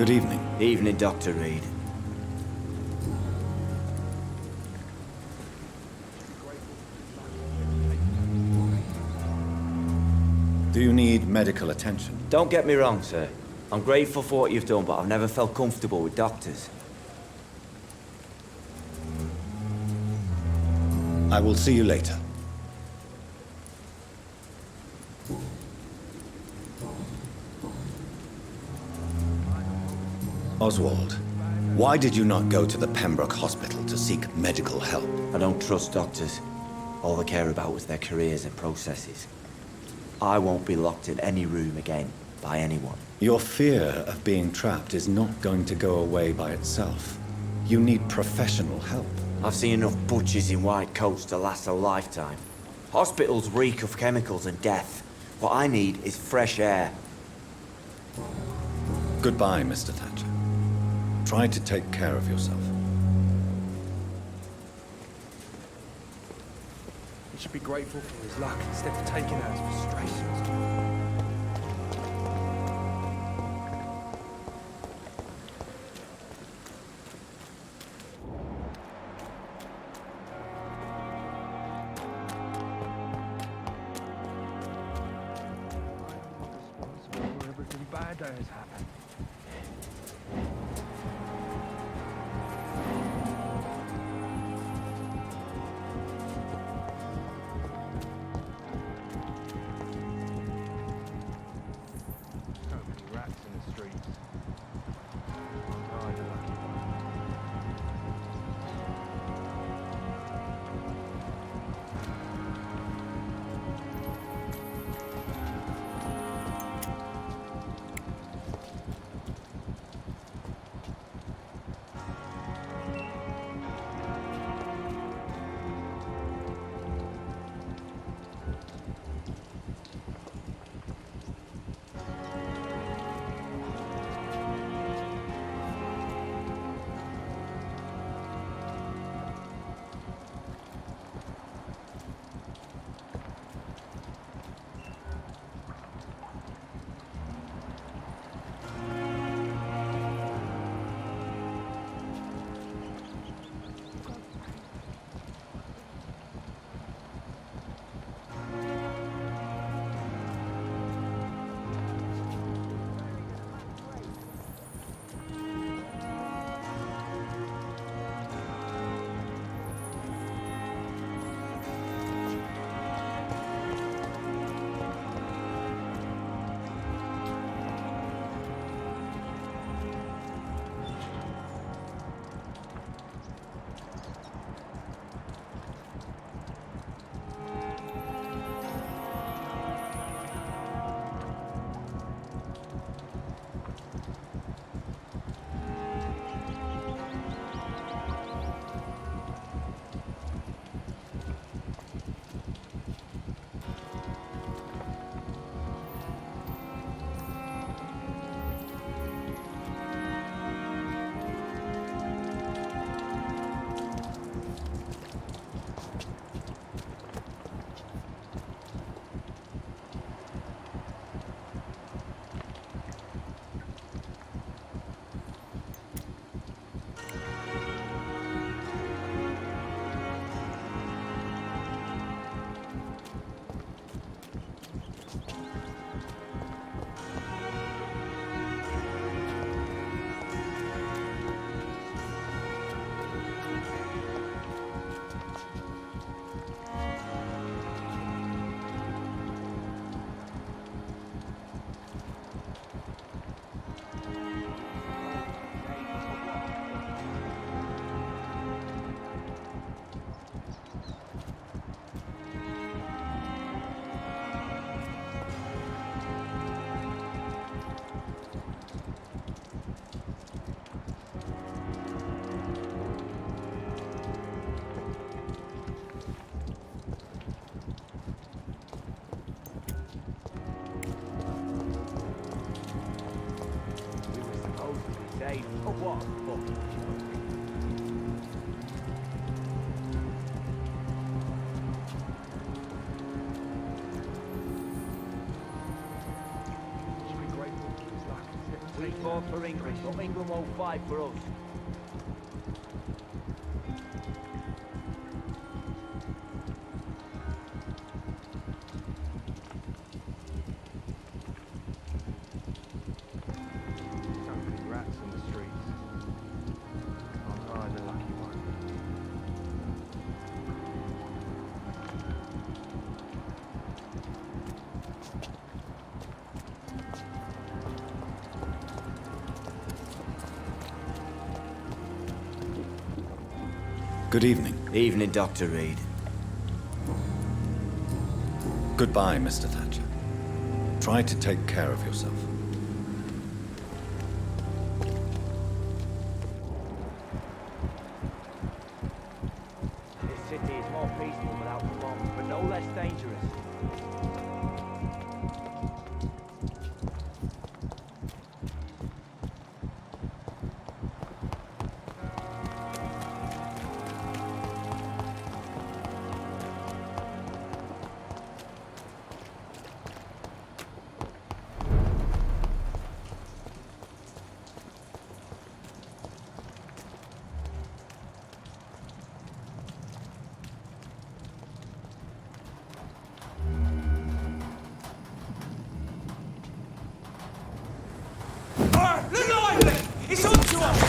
Good evening. Evening, Dr. Reed. Do you need medical attention? Don't get me wrong, sir. I'm grateful for what you've done, but I've never felt comfortable with doctors. I will see you later. Oswald, why did you not go to the Pembroke Hospital to seek medical help? I don't trust doctors. All they care about is their careers and processes. I won't be locked in any room again by anyone. Your fear of being trapped is not going to go away by itself. You need professional help. I've seen enough butchers in white coats to last a lifetime. Hospitals reek of chemicals and death. What I need is fresh air. Goodbye, Mr. Thatcher. Try to take care of yourself. He should be grateful for his luck instead of taking out his frustrations. Everything bad that has happened. So many rats in the streets. Oh, the lucky one. Oh, what? Should be grateful for his luck instead of taking fought for England, but England won't fight for us. So many rats in the streets. I'm the lucky one. Good evening. Evening, Dr. Reed. Goodbye, Mr. Thatcher. Try to take care of yourself. This city is more peaceful without the bombs, but no less dangerous. It's on to us!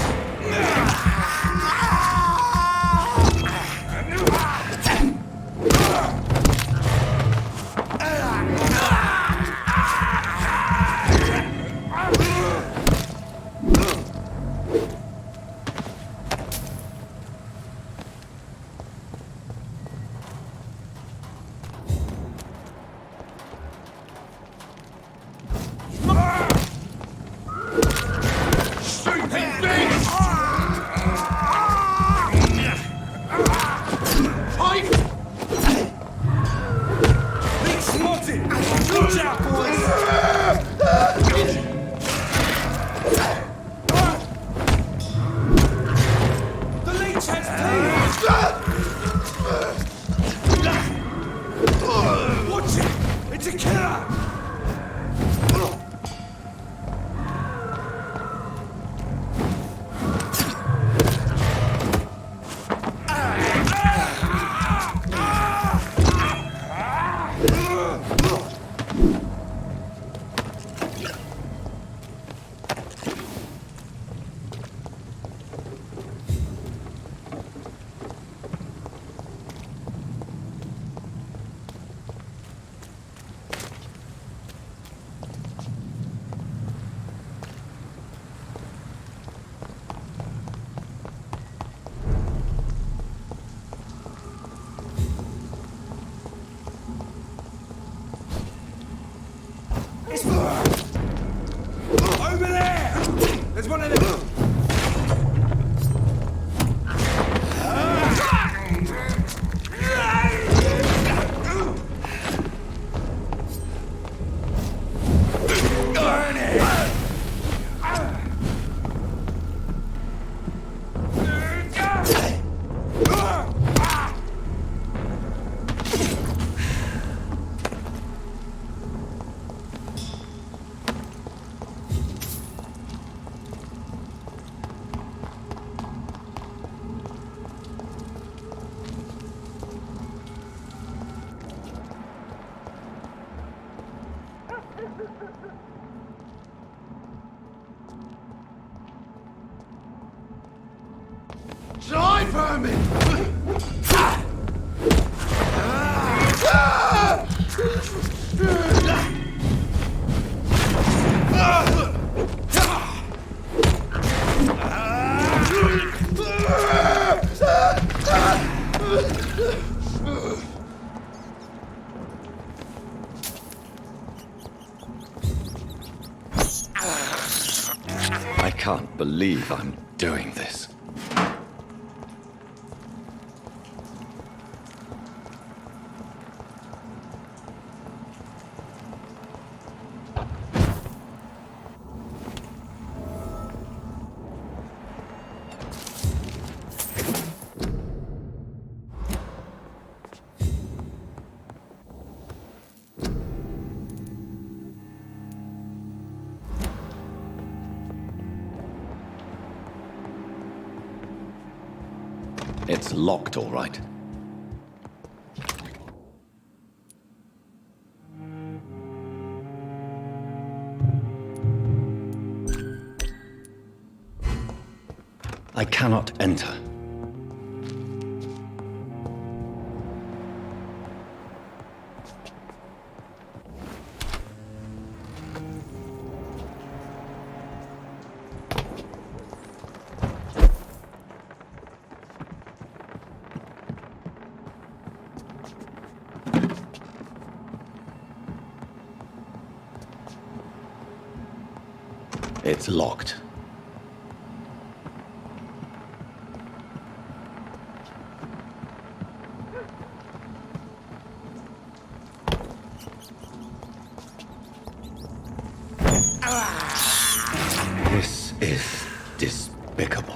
Over there! There's one of them! Burn it! Die, vermin! I can't believe I'm doing this. It's locked, all right. I cannot enter. It's locked. This is despicable.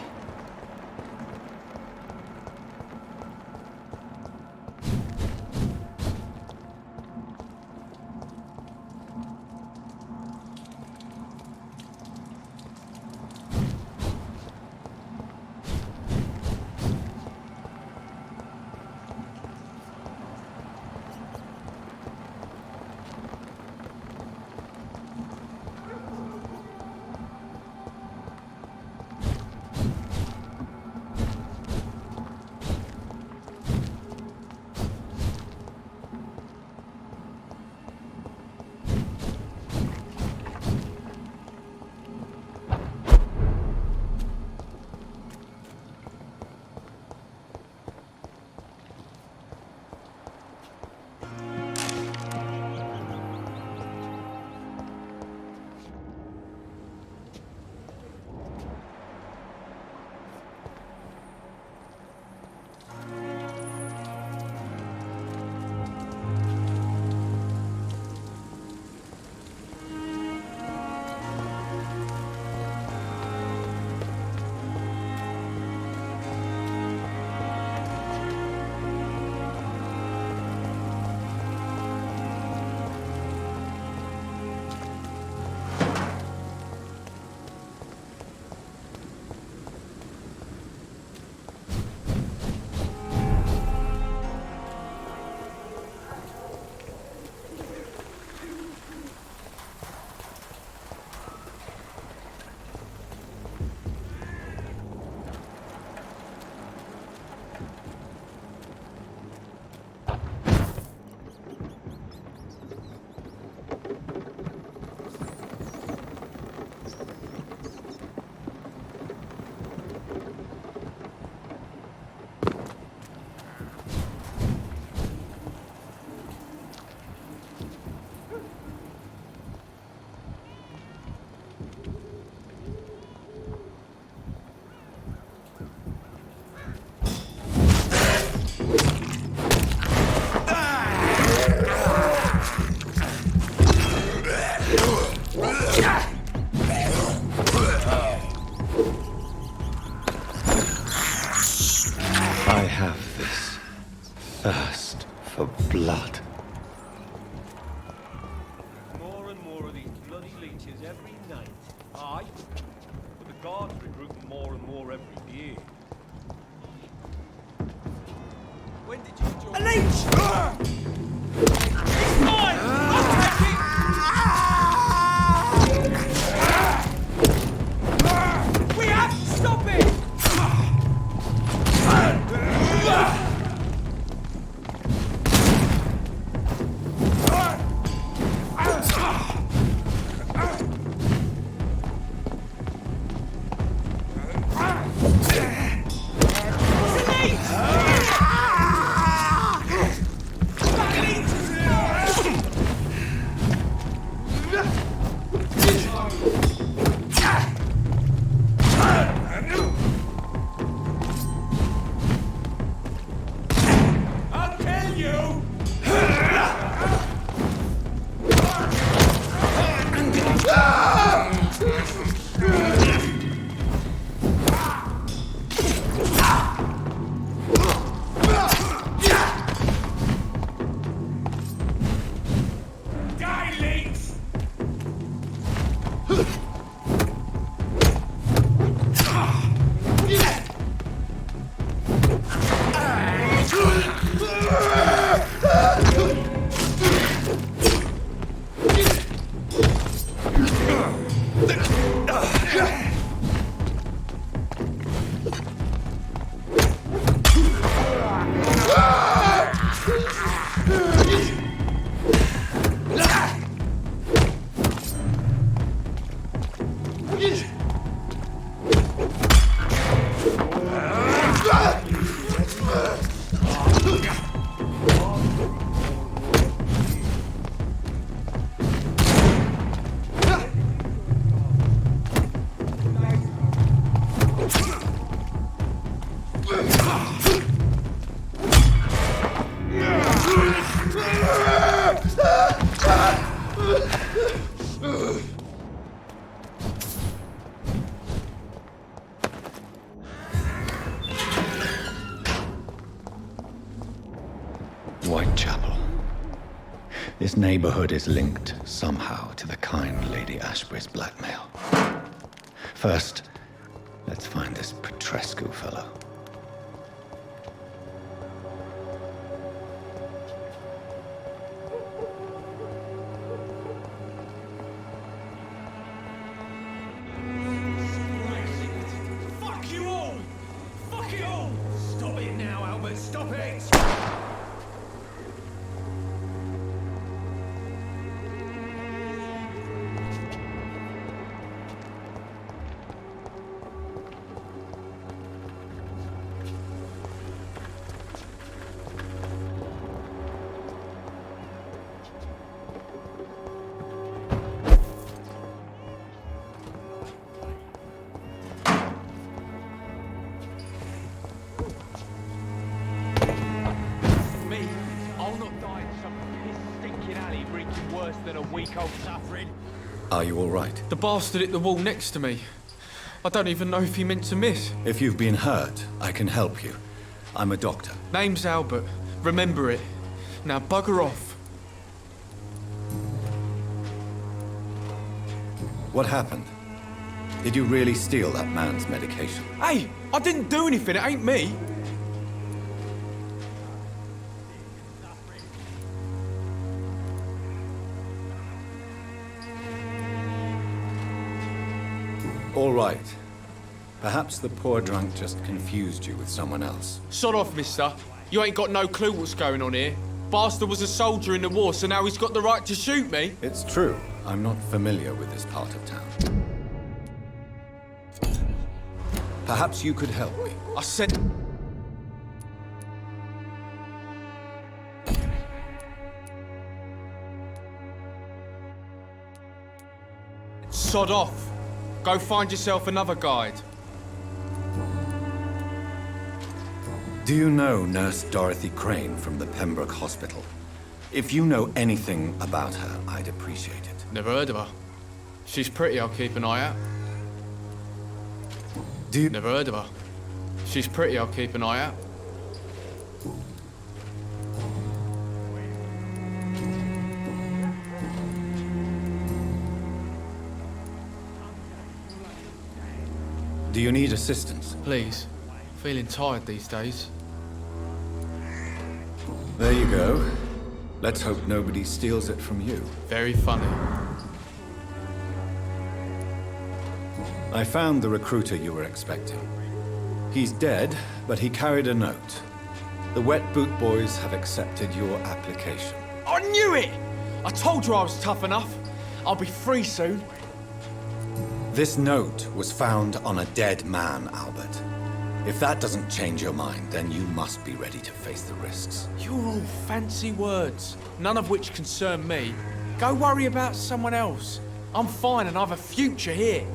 I have this thirst for blood. More and more of these bloody leeches every night. Aye. But the guards recruit more and more every year. When did you join? A leech! It's mine! I'll take it! We have to stop it! neighborhood is linked somehow to the kind Lady Ashbury's blackmail. First, let's find this Petrescu fellow. Fuck you all! Fuck it all! Stop it now, Albert, stop it! Me, I'll not die in some piss-stinking alley reeking worse than a week-old suffering. Are you all right? The bastard hit the wall next to me. I don't even know if he meant to miss. If you've been hurt, I can help you. I'm a doctor. Name's Albert. Remember it. Now bugger off. What happened? Did you really steal that man's medication? Hey, I didn't do anything. It ain't me. All right. Perhaps the poor drunk just confused you with someone else. Sod off, mister. You ain't got no clue what's going on here. Bastard was a soldier in the war, so now he's got the right to shoot me. It's true. I'm not familiar with this part of town. Perhaps you could help me. I said... Sod off. Go find yourself another guide. Do you know Nurse Dorothy Crane from the Pembroke Hospital? If you know anything about her, I'd appreciate it. Never heard of her. She's pretty, I'll keep an eye out. Do you... Never heard of her. She's pretty, I'll keep an eye out. Do you need assistance? Please. Feeling tired these days. There you go. Let's hope nobody steals it from you. Very funny. I found the recruiter you were expecting. He's dead, but he carried a note. The Wet Boot Boys have accepted your application. I knew it! I told you I was tough enough. I'll be free soon. This note was found on a dead man, Albert. If that doesn't change your mind, then you must be ready to face the risks. You're all fancy words, none of which concern me. Go worry about someone else. I'm fine and I've a future here.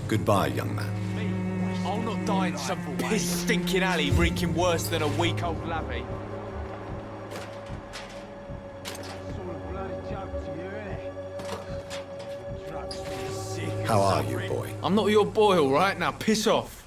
Goodbye, young man. I'll not die in some piss-stinking alley reeking worse than a week-old lavvy. How are you, boy? I'm not your boy, all right? Now piss off.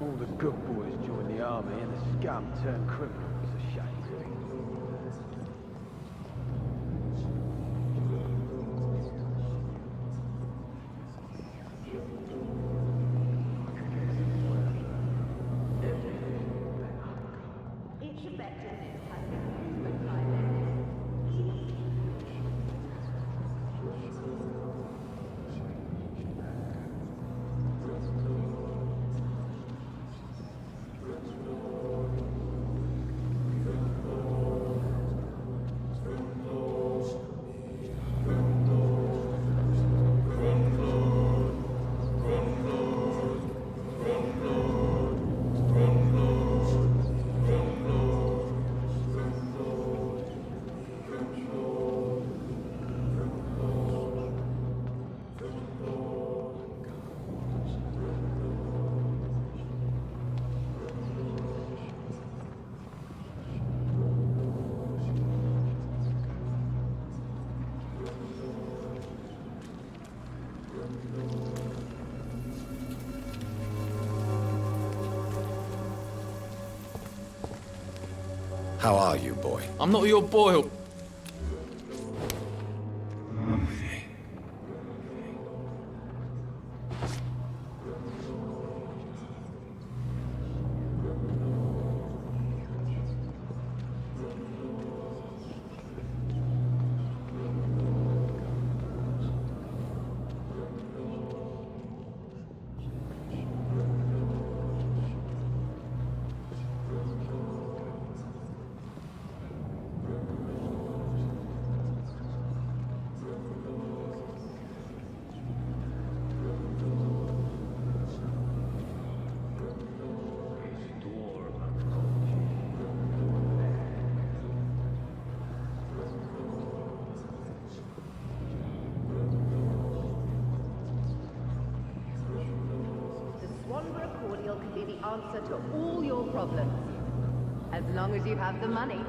All the good boys join the army and the scum turn criminal. It's a shame. Its effectiveness has been proven by them. How are you, boy? I'm not your boy. The Swanborough cordial can be the answer to all your problems. As long as you have the money.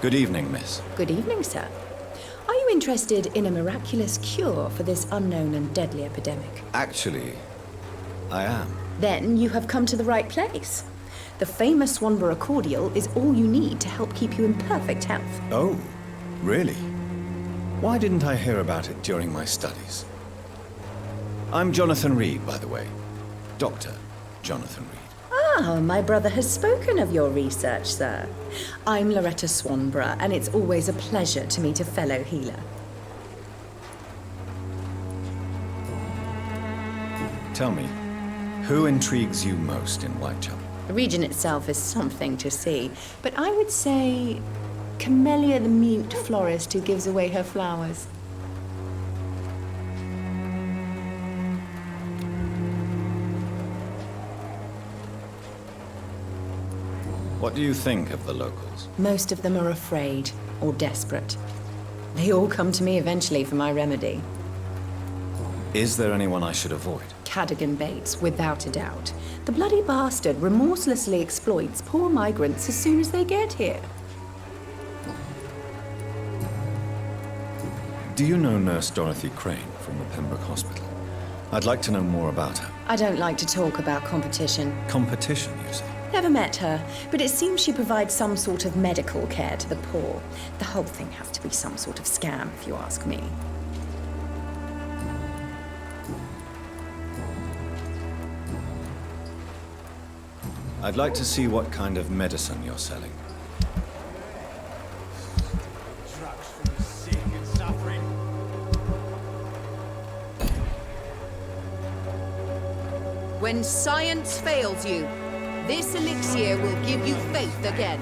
Good evening, miss. Good evening, sir. Are you interested in a miraculous cure for this unknown and deadly epidemic? Actually, I am. Then you have come to the right place. The famous Swanborough cordial is all you need to help keep you in perfect health. Oh, really? Why didn't I hear about it during my studies? I'm Jonathan Reed, by the way. Dr. Jonathan Reed. Ah, my brother has spoken of your research, sir. I'm Loretta Swanborough, and it's always a pleasure to meet a fellow healer. Tell me, who intrigues you most in Whitechapel? The region itself is something to see, but I would say Camellia the mute florist who gives away her flowers. What do you think of the locals? Most of them are afraid or desperate. They all come to me eventually for my remedy. Is there anyone I should avoid? Cadogan Bates, without a doubt. The bloody bastard remorselessly exploits poor migrants as soon as they get here. Do you know Nurse Dorothy Crane from the Pembroke Hospital? I'd like to know more about her. I don't like to talk about competition. Competition, you say? Never met her, but it seems she provides some sort of medical care to the poor. The whole thing has to be some sort of scam, if you ask me. I'd like to see what kind of medicine you're selling. Drugs for the sick and suffering. When science fails you, this elixir will give you faith again.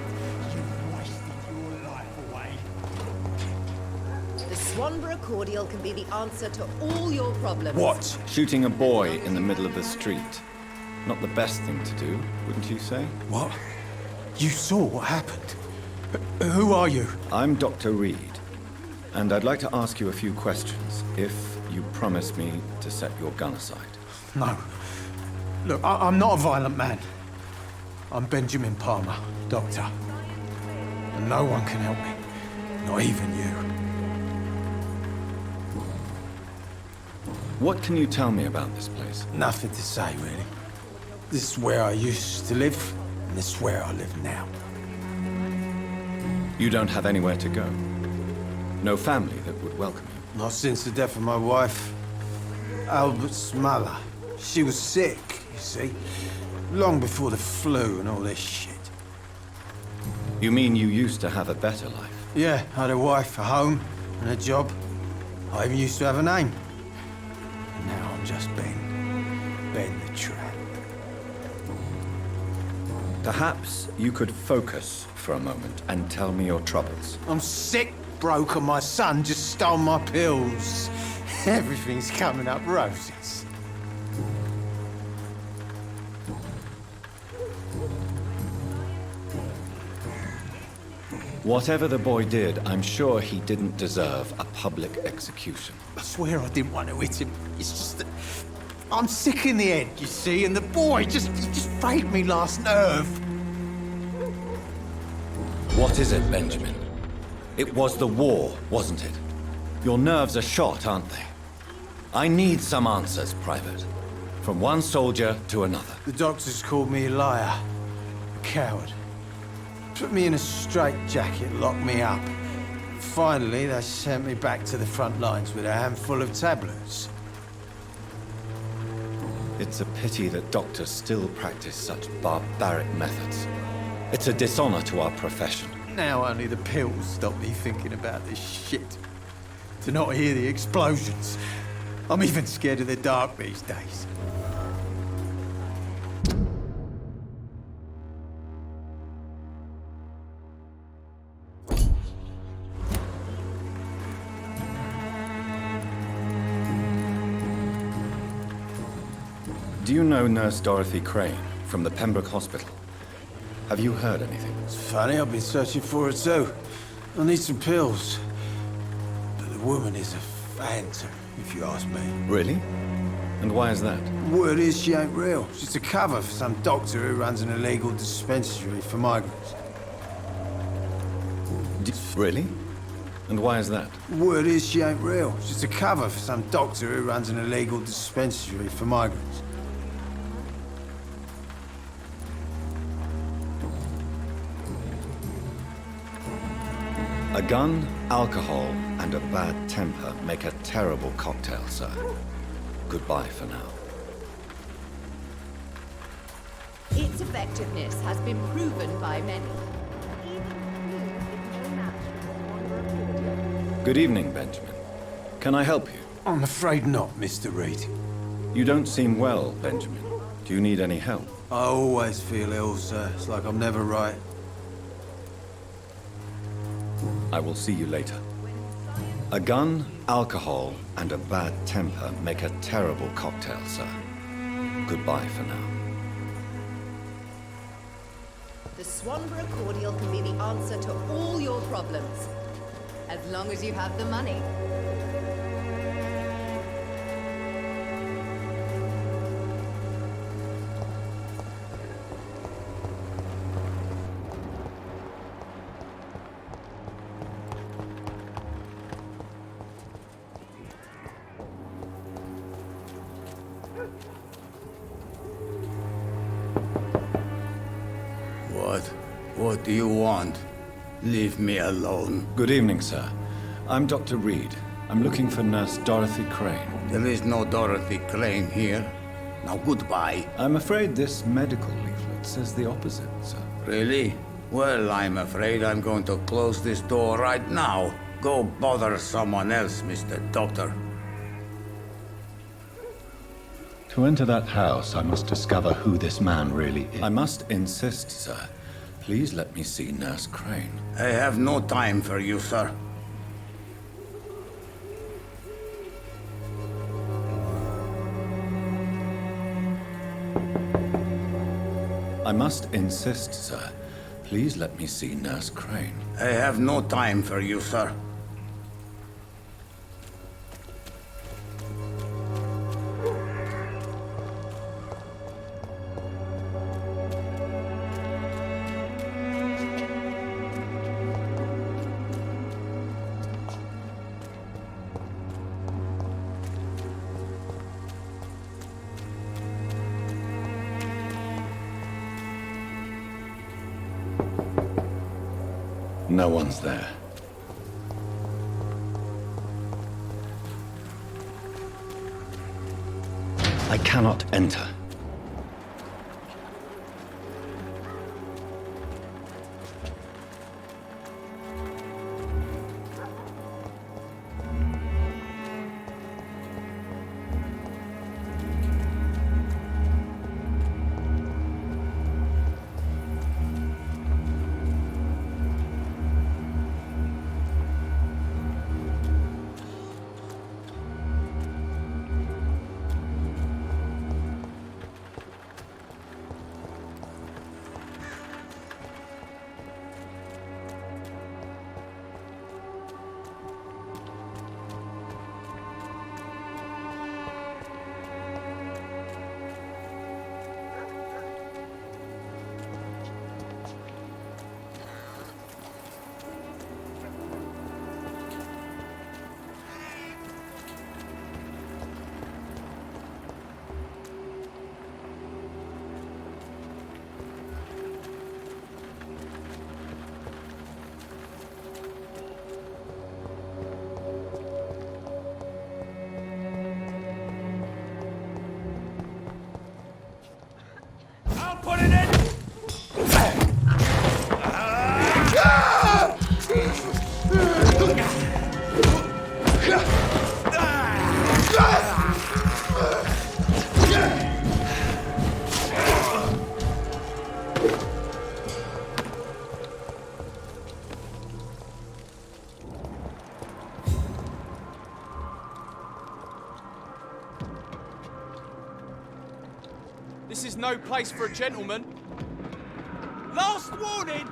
You've wasted your life away. The Swanborough cordial can be the answer to all your problems. What? Shooting a boy in the middle of the street. Not the best thing to do, wouldn't you say? What? You saw what happened? Who are you? I'm Dr. Reed, and I'd like to ask you a few questions, if you promise me to set your gun aside? No. Look, I'm not a violent man. I'm Benjamin Palmer, doctor. And no one can help me. Not even you. What can you tell me about this place? Nothing to say, really. This is where I used to live, and this is where I live now. You don't have anywhere to go? No family that would welcome you? Not since the death of my wife, Albert's mother. She was sick, you see. Long before the flu and all this shit. You mean you used to have a better life? Yeah, I had a wife, a home, and a job. I even used to have a name. And now I'm just Ben the Tramp. Perhaps you could focus for a moment and tell me your troubles. I'm sick, broke, and my son just stole my pills. Everything's coming up roses. Whatever the boy did, I'm sure he didn't deserve a public execution. I swear I didn't want to hit him. It's just that I'm sick in the head, you see, and the boy he just frayed me last nerve. What is it, Benjamin? It was the war, wasn't it? Your nerves are shot, aren't they? I need some answers, Private. From one soldier to another. The doctors called me a liar, a coward. Put me in a straitjacket, locked me up. Finally, they sent me back to the front lines with a handful of tablets. It's a pity that doctors still practice such barbaric methods. It's a dishonor to our profession. Now only the pills stop me thinking about this shit. To not hear the explosions. I'm even scared of the dark these days. Do you know Nurse Dorothy Crane from the Pembroke Hospital? Have you heard anything? It's funny, I've been searching for her too. I need some pills. But the woman is a phantom, if you ask me. Really? And why is that? Word is she ain't real. She's a cover for some doctor who runs an illegal dispensary for migrants. Really? And why is that? Word is she ain't real. She's a cover for some doctor who runs an illegal dispensary for migrants. A gun, alcohol, and a bad temper make a terrible cocktail, sir. Goodbye for now. Its effectiveness has been proven by many. Good evening, Benjamin. Can I help you? I'm afraid not, Mr. Reed. You don't seem well, Benjamin. Do you need any help? I always feel ill, sir. It's like I'm never right. I will see you later. A gun, alcohol, and a bad temper make a terrible cocktail, sir. Goodbye for now. The Swanborough cordial can be the answer to all your problems. As long as you have the money. What do you want? Leave me alone. Good evening, sir. I'm Dr. Reed. I'm looking for Nurse Dorothy Crane. There is no Dorothy Crane here. Now goodbye. I'm afraid this medical leaflet says the opposite, sir. Really? Well, I'm afraid I'm going to close this door right now. Go bother someone else, Mr. Doctor. To enter that house, I must discover who this man really is. I must insist, sir. Please let me see Nurse Crane. I have no time for you, sir. I must insist, sir. Please let me see Nurse Crane. I have no time for you, sir. No one's there. I cannot enter. This is no place for a gentleman. Last warning!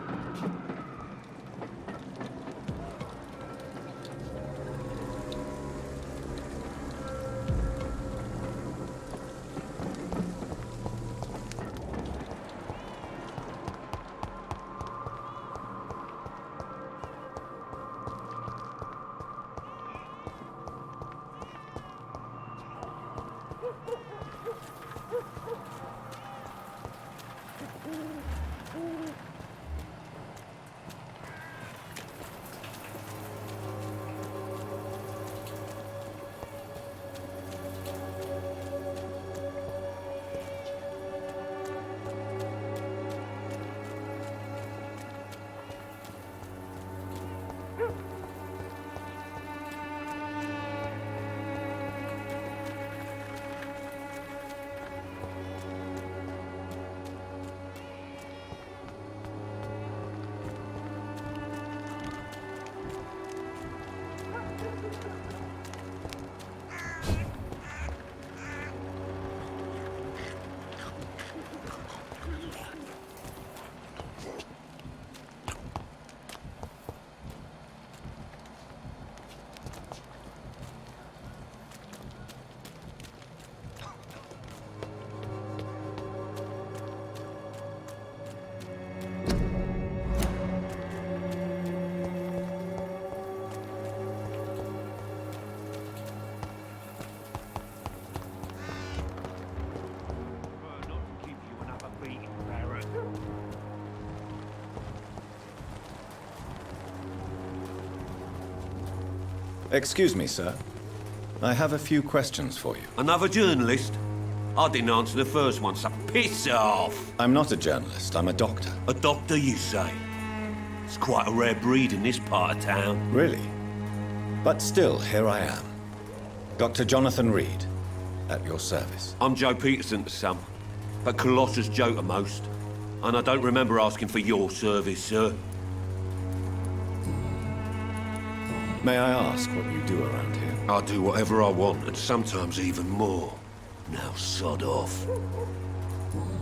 Excuse me, sir. I have a few questions for you. Another journalist? I didn't answer the first one, so piss off! I'm not a journalist, I'm a doctor. A doctor, you say? It's quite a rare breed in this part of town. Really? But still, here I am. Dr. Jonathan Reed, at your service. I'm Joe Peterson to some, but Colossus Joe to most. And I don't remember asking for your service, sir. May I ask what you do around here? I do whatever I want, and sometimes even more. Now sod off.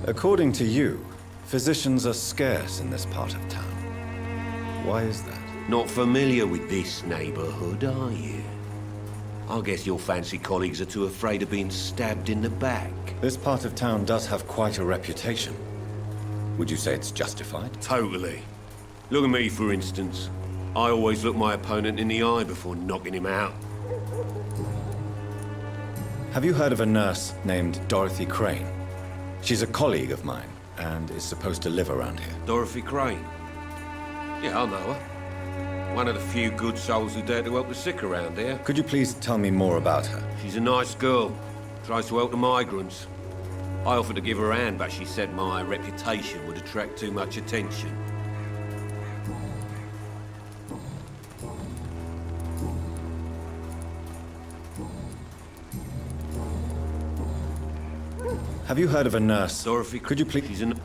According to you, physicians are scarce in this part of town. Why is that? Not familiar with this neighborhood, are you? I guess your fancy colleagues are too afraid of being stabbed in the back. This part of town does have quite a reputation. Would you say it's justified? Totally. Look at me, for instance. I always look my opponent in the eye before knocking him out. Have you heard of a nurse named Dorothy Crane? She's a colleague of mine, and is supposed to live around here. Dorothy Crane? Yeah, I know her. One of the few good souls who dare to help the sick around here. Could you please tell me more about her? She's a nice girl. Tries to help the migrants. I offered to give her a hand, but she said my reputation would attract too much attention. Have you heard of a nurse? Dorothy, Could you please... She's an...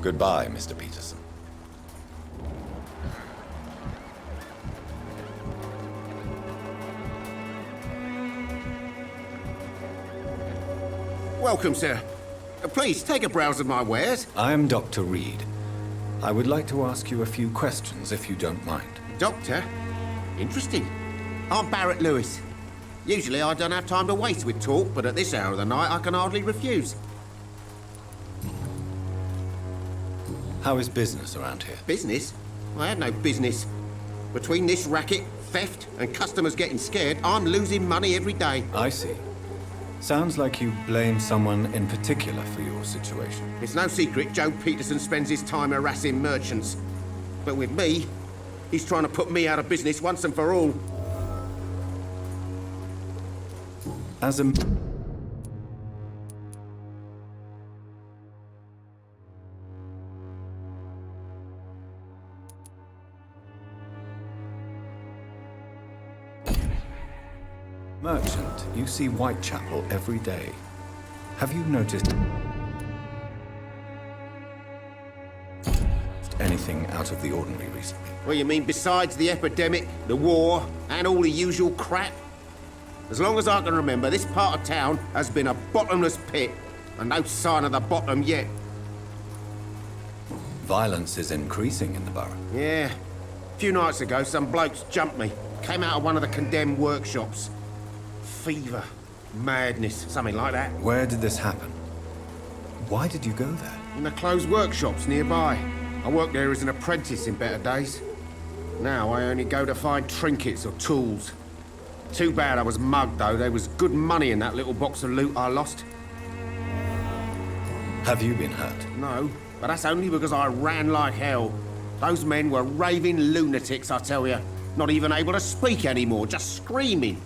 Goodbye, Mr. Peterson. Welcome, sir. Please, take a browse of my wares. I am Dr. Reed. I would like to ask you a few questions, if you don't mind. Doctor? Interesting. I'm Barrett Lewis. Usually I don't have time to waste with talk, but at this hour of the night I can hardly refuse. How is business around here? Business? I have no business. Between this racket, theft, and customers getting scared, I'm losing money every day. I see. Sounds like you blame someone in particular for your situation. It's no secret Joe Peterson spends his time harassing merchants. But with me, he's trying to put me out of business once and for all. As a... merchant, you see Whitechapel every day. Have you noticed anything out of the ordinary recently? Well, you mean besides the epidemic, the war, and all the usual crap? As long as I can remember, this part of town has been a bottomless pit, and no sign of the bottom yet. Violence is increasing in the borough. Yeah. A few nights ago, some blokes jumped me. Came out of one of the condemned workshops. Fever, madness, something like that. Where did this happen? Why did you go there? In the closed workshops nearby. I worked there as an apprentice in better days. Now I only go to find trinkets or tools. Too bad I was mugged, though. There was good money in that little box of loot I lost. Have you been hurt? No, but that's only because I ran like hell. Those men were raving lunatics, I tell you. Not even able to speak anymore, just screaming.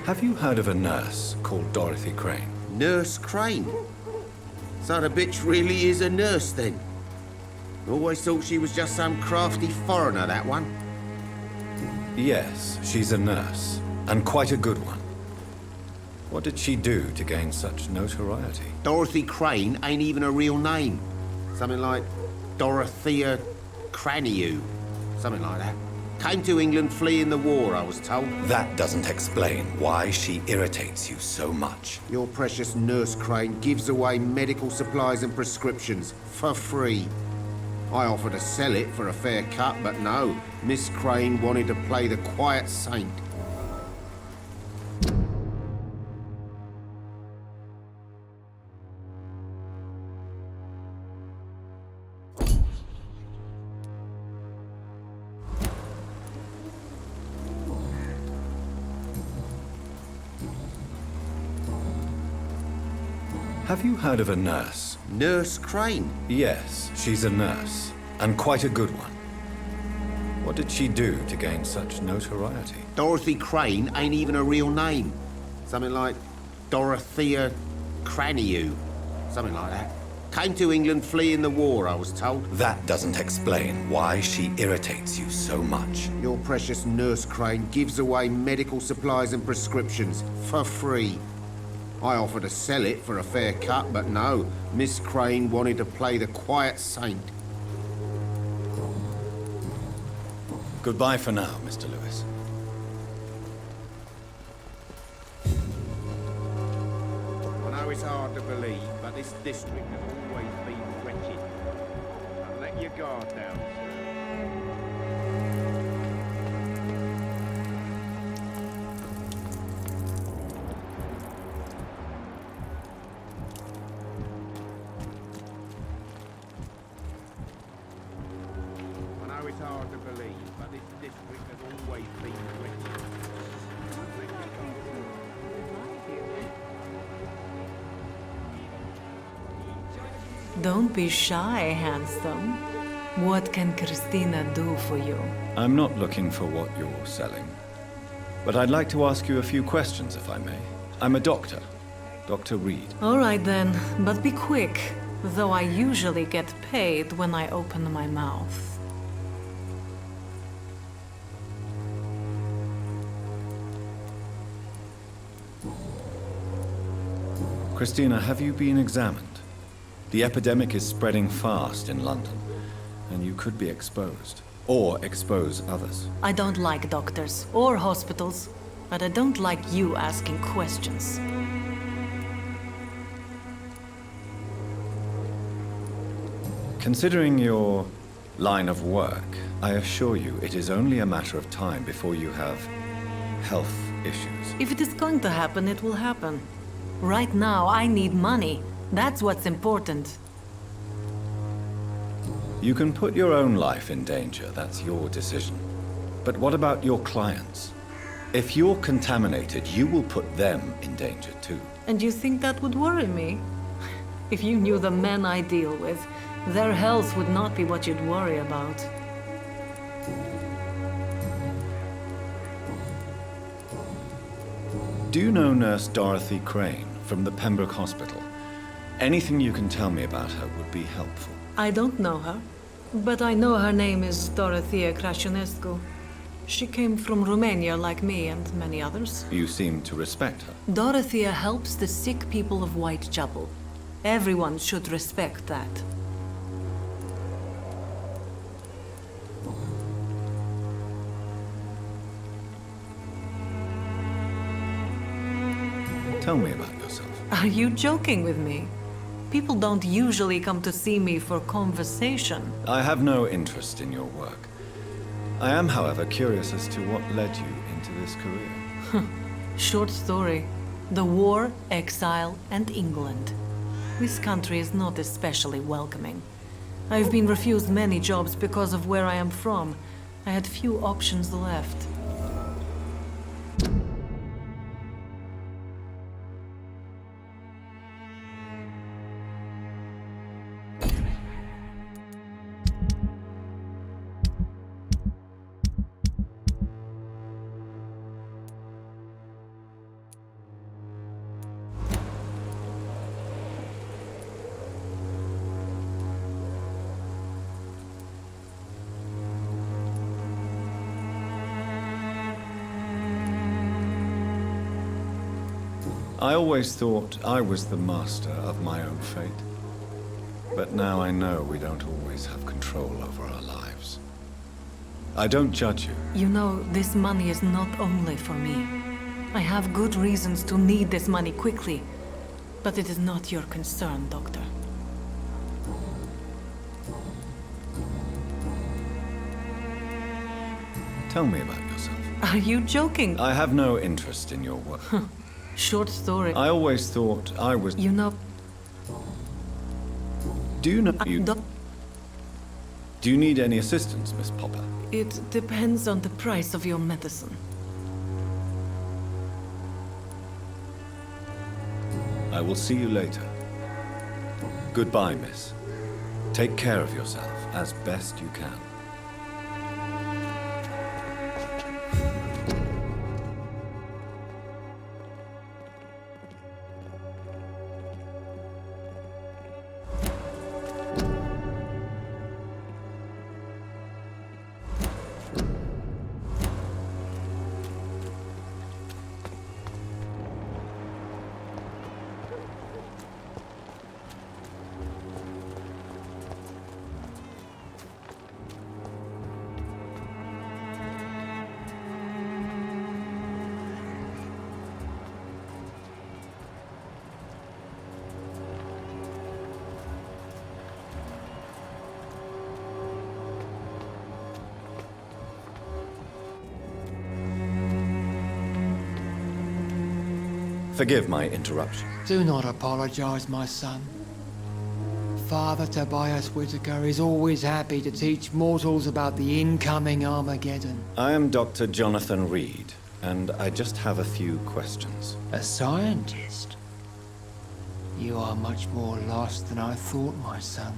Have you heard of a nurse called Dorothy Crane? Nurse Crane? So the bitch really is a nurse, then? Always thought she was just some crafty foreigner, that one. Yes, she's a nurse, and quite a good one. What did she do to gain such notoriety? Dorothy Crane ain't even a real name. Something like Dorothea Craniu. Something like that. Came to England fleeing the war, I was told. That doesn't explain why she irritates you so much. Your precious Nurse Crane gives away medical supplies and prescriptions for free. I offered to sell it for a fair cut, but no. Miss Crane wanted to play the quiet saint. Have you heard of a nurse? Nurse Crane? Yes, she's a nurse, and quite a good one. What did she do to gain such notoriety? Dorothy Crane ain't even a real name. Something like Dorothea Craniu. Something like that. Came to England fleeing the war, I was told. That doesn't explain why she irritates you so much. Your precious Nurse Crane gives away medical supplies and prescriptions for free. I offered to sell it for a fair cut, but no. Miss Crane wanted to play the quiet saint. Goodbye for now, Mr. Lewis. I know it's hard to believe, but this district has always been wretched. Don't let your guard down, sir. It's hard to believe, but this district has always been wretched. Don't let your guard down. Don't be shy, handsome. What can Christina do for you? I'm not looking for what you're selling. But I'd like to ask you a few questions, if I may. I'm a doctor. Dr. Reed. All right then, but be quick. Though I usually get paid when I open my mouth. Christina, have you been examined? The epidemic is spreading fast in London, and you could be exposed. Or expose others. I don't like doctors or hospitals, but I don't like you asking questions. Considering your line of work, I assure you it is only a matter of time before you have health issues. If it is going to happen, it will happen. Right now, I need money. That's what's important. You can put your own life in danger, that's your decision. But what about your clients? If you're contaminated, you will put them in danger too. And you think that would worry me? If you knew the men I deal with, their health would not be what you'd worry about. Do you know Nurse Dorothy Crane from the Pembroke Hospital? Anything you can tell me about her would be helpful. I don't know her, but I know her name is Dorothea Crăciunescu. She came from Romania like me and many others. You seem to respect her. Dorothea helps the sick people of Whitechapel. Everyone should respect that. Tell me about yourself. Are you joking with me? People don't usually come to see me for conversation. I have no interest in your work. I am, however, curious as to what led you into this career. Short story. The war, exile, and England. This country is not especially welcoming. I've been refused many jobs because of where I am from. I had few options left. I always thought I was the master of my own fate. But now I know we don't always have control over our lives. I don't judge you. You know, this money is not only for me. I have good reasons to need this money quickly. But it is not your concern, Doctor. Tell me about yourself. Are you joking? I have no interest in your work. Short story. I always thought I was... You know... Do you know... Do you need any assistance, Miss Popper? It depends on the price of your medicine. I will see you later. Goodbye, miss. Take care of yourself as best you can. Forgive my interruption. Do not apologize, my son. Father Tobias Whitaker is always happy to teach mortals about the incoming Armageddon. I am Dr. Jonathan Reed, and I just have a few questions. A scientist? You are much more lost than I thought, my son.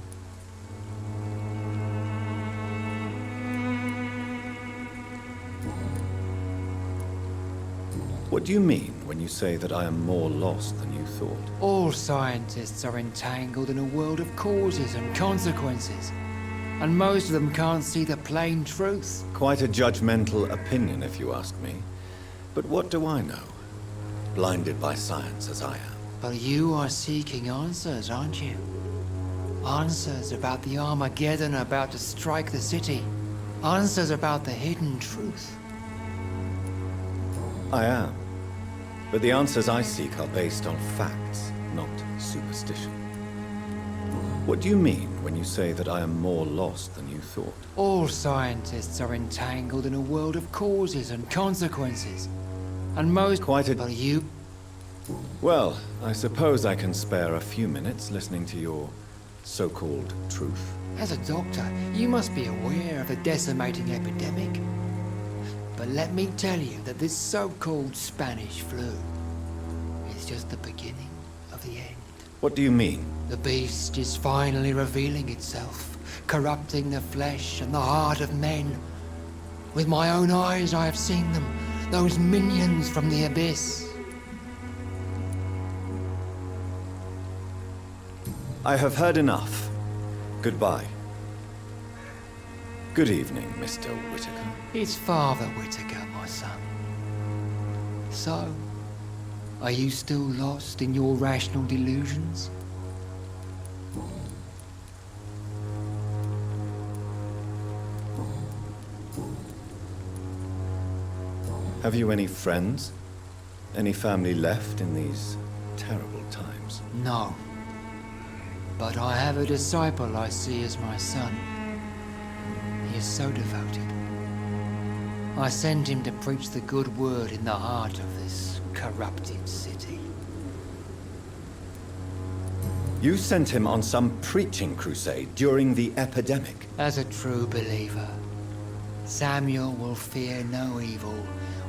What do you mean when you say that I am more lost than you thought? All scientists are entangled in a world of causes and consequences, and most of them can't see the plain truth. Quite a judgmental opinion, if you ask me. But what do I know? Blinded by science as I am. But you are seeking answers, aren't you? Answers about the Armageddon about to strike the city. Answers about the hidden truth. I am. But the answers I seek are based on facts, not superstition. What do you mean when you say that I am more lost than you thought? All scientists are entangled in a world of causes and consequences. And most... But you... Well, I suppose I can spare a few minutes listening to your so-called truth. As a doctor, you must be aware of the decimating epidemic. But let me tell you that this so-called Spanish flu is just the beginning of the end. What do you mean? The beast is finally revealing itself, corrupting the flesh and the heart of men. With my own eyes I have seen them, those minions from the abyss. I have heard enough. Goodbye. Good evening, Mr. Whitaker. It's Father Whitaker, my son. So, are you still lost in your rational delusions? Have you any friends? Any family left in these terrible times? No. But I have a disciple I see as my son. He is so devoted. I send him to preach the good word in the heart of this corrupted city. You sent him on some preaching crusade during the epidemic. As a true believer, Samuel will fear no evil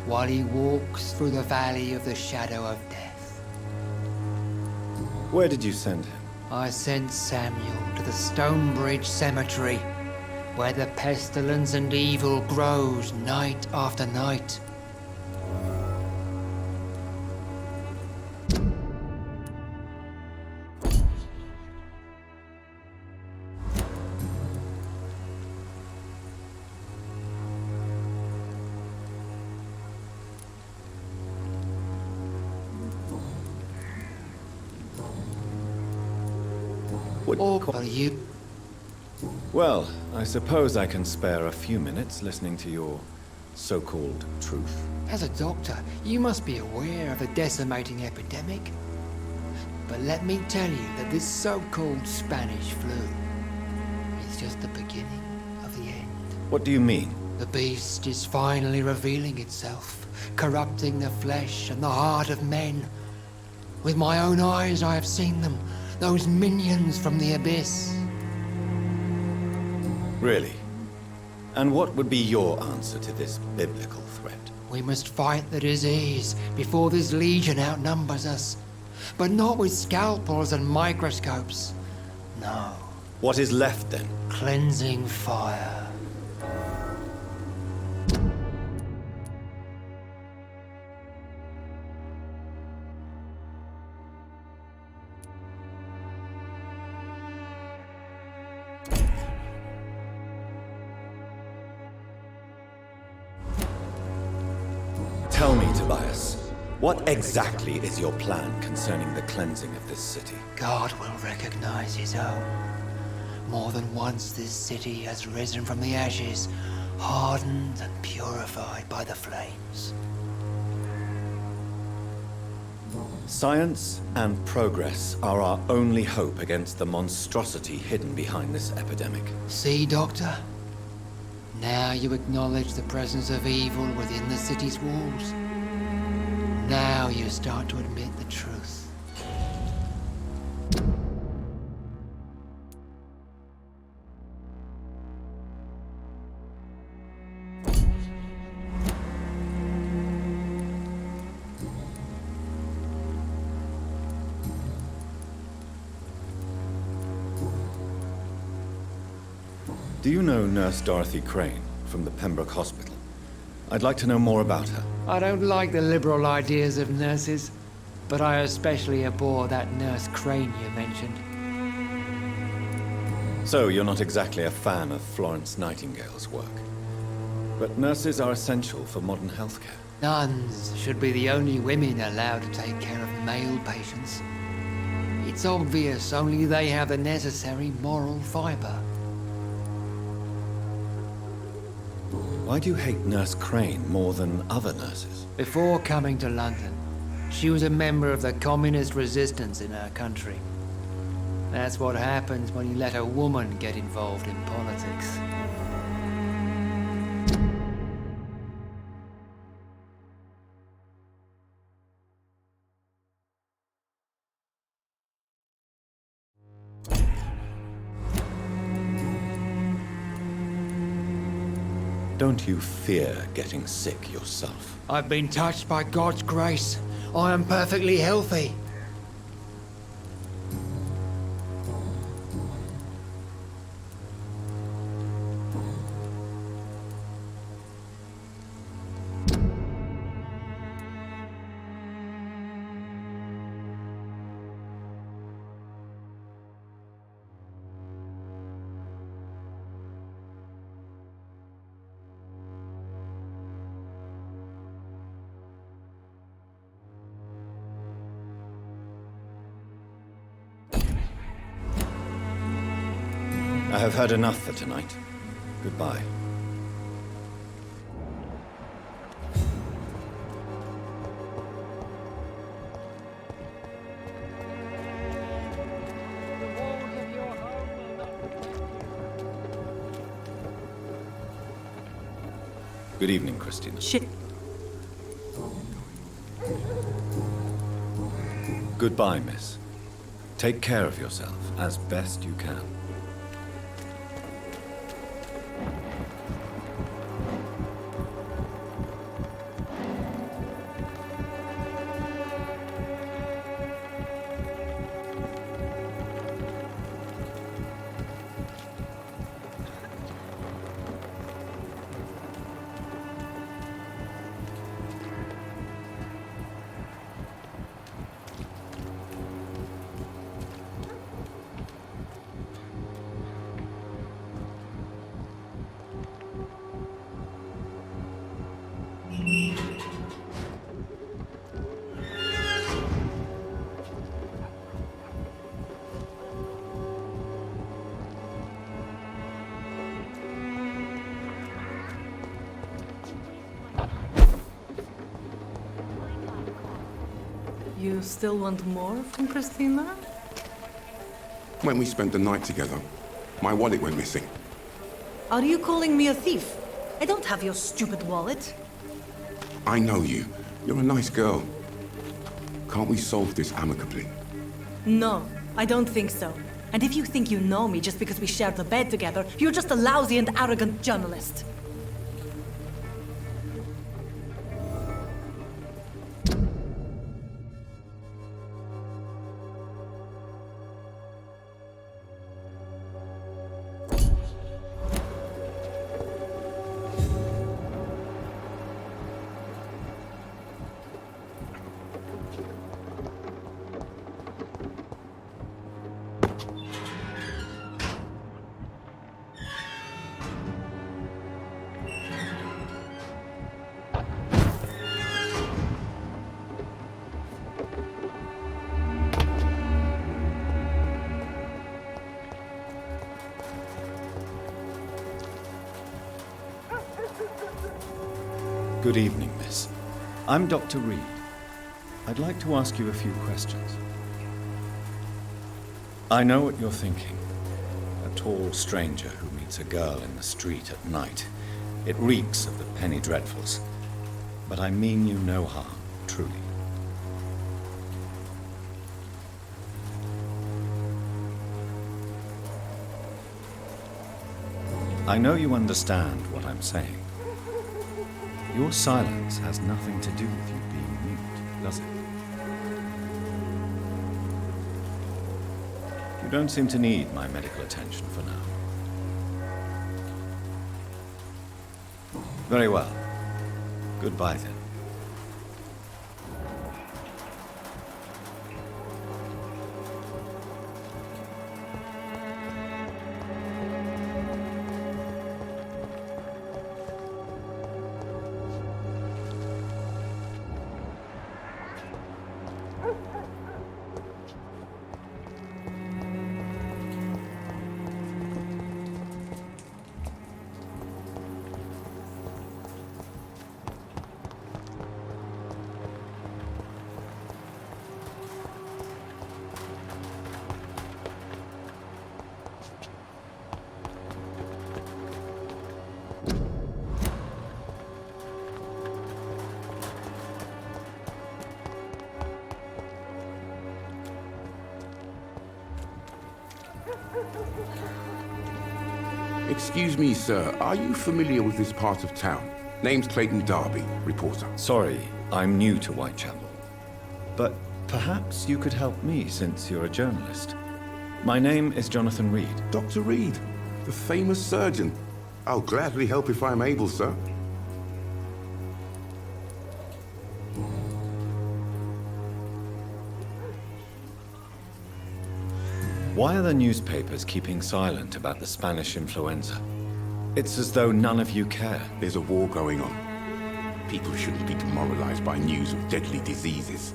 while he walks through the valley of the shadow of death. Where did you send him? I sent Samuel to the Stonebridge Cemetery, where the pestilence and evil grows night after night. What are you? Well, I suppose I can spare a few minutes listening to your so-called truth. As a doctor, you must be aware of the decimating epidemic. But let me tell you that this so-called Spanish flu is just the beginning of the end. What do you mean? The beast is finally revealing itself, corrupting the flesh and the heart of men. With my own eyes I have seen them, those minions from the abyss. Really? And what would be your answer to this biblical threat? We must fight the disease before this legion outnumbers us. But not with scalpels and microscopes. No. What is left then? Cleansing fire. Tell me, Tobias, what exactly is your plan concerning the cleansing of this city? God will recognize his own. More than once this city has risen from the ashes, hardened and purified by the flames. Science and progress are our only hope against the monstrosity hidden behind this epidemic. See, Doctor? Now you acknowledge the presence of evil within the city's walls. Now you start to admit the truth. Do you know Nurse Dorothy Crane from the Pembroke Hospital? I'd like to know more about her. I don't like the liberal ideas of nurses, but I especially abhor that Nurse Crane you mentioned. So, you're not exactly a fan of Florence Nightingale's work. But nurses are essential for modern healthcare. Nuns should be the only women allowed to take care of male patients. It's obvious only they have the necessary moral fibre. Why do you hate Nurse Crane more than other nurses? Before coming to London, she was a member of the communist resistance in her country. That's what happens when you let a woman get involved in politics. Don't you fear getting sick yourself? I've been touched by God's grace. I am perfectly healthy. I have had enough for tonight. Goodbye. Good evening, Christina. Shit. Goodbye, miss. Take care of yourself as best you can. You still want more from Christina? When we spent the night together, my wallet went missing. Are you calling me a thief? I don't have your stupid wallet. I know you. You're a nice girl. Can't we solve this amicably? No, I don't think so. And if you think you know me just because we shared the bed together, you're just a lousy and arrogant journalist. Good evening, miss. I'm Dr. Reed. I'd like to ask you a few questions. I know what you're thinking. A tall stranger who meets a girl in the street at night. It reeks of the penny dreadfuls. But I mean you no harm, truly. I know you understand what I'm saying. Your silence has nothing to do with you being mute, does it? You don't seem to need my medical attention for now. Very well. Goodbye then. Excuse me, sir. Are you familiar with this part of town? Name's Clayton Darby, reporter. Sorry, I'm new to Whitechapel. But perhaps you could help me since you're a journalist. My name is Jonathan Reed. Dr. Reed, the famous surgeon. I'll gladly help if I'm able, sir. Why are the newspapers keeping silent about the Spanish influenza? It's as though none of you care. There's a war going on. People shouldn't be demoralized by news of deadly diseases.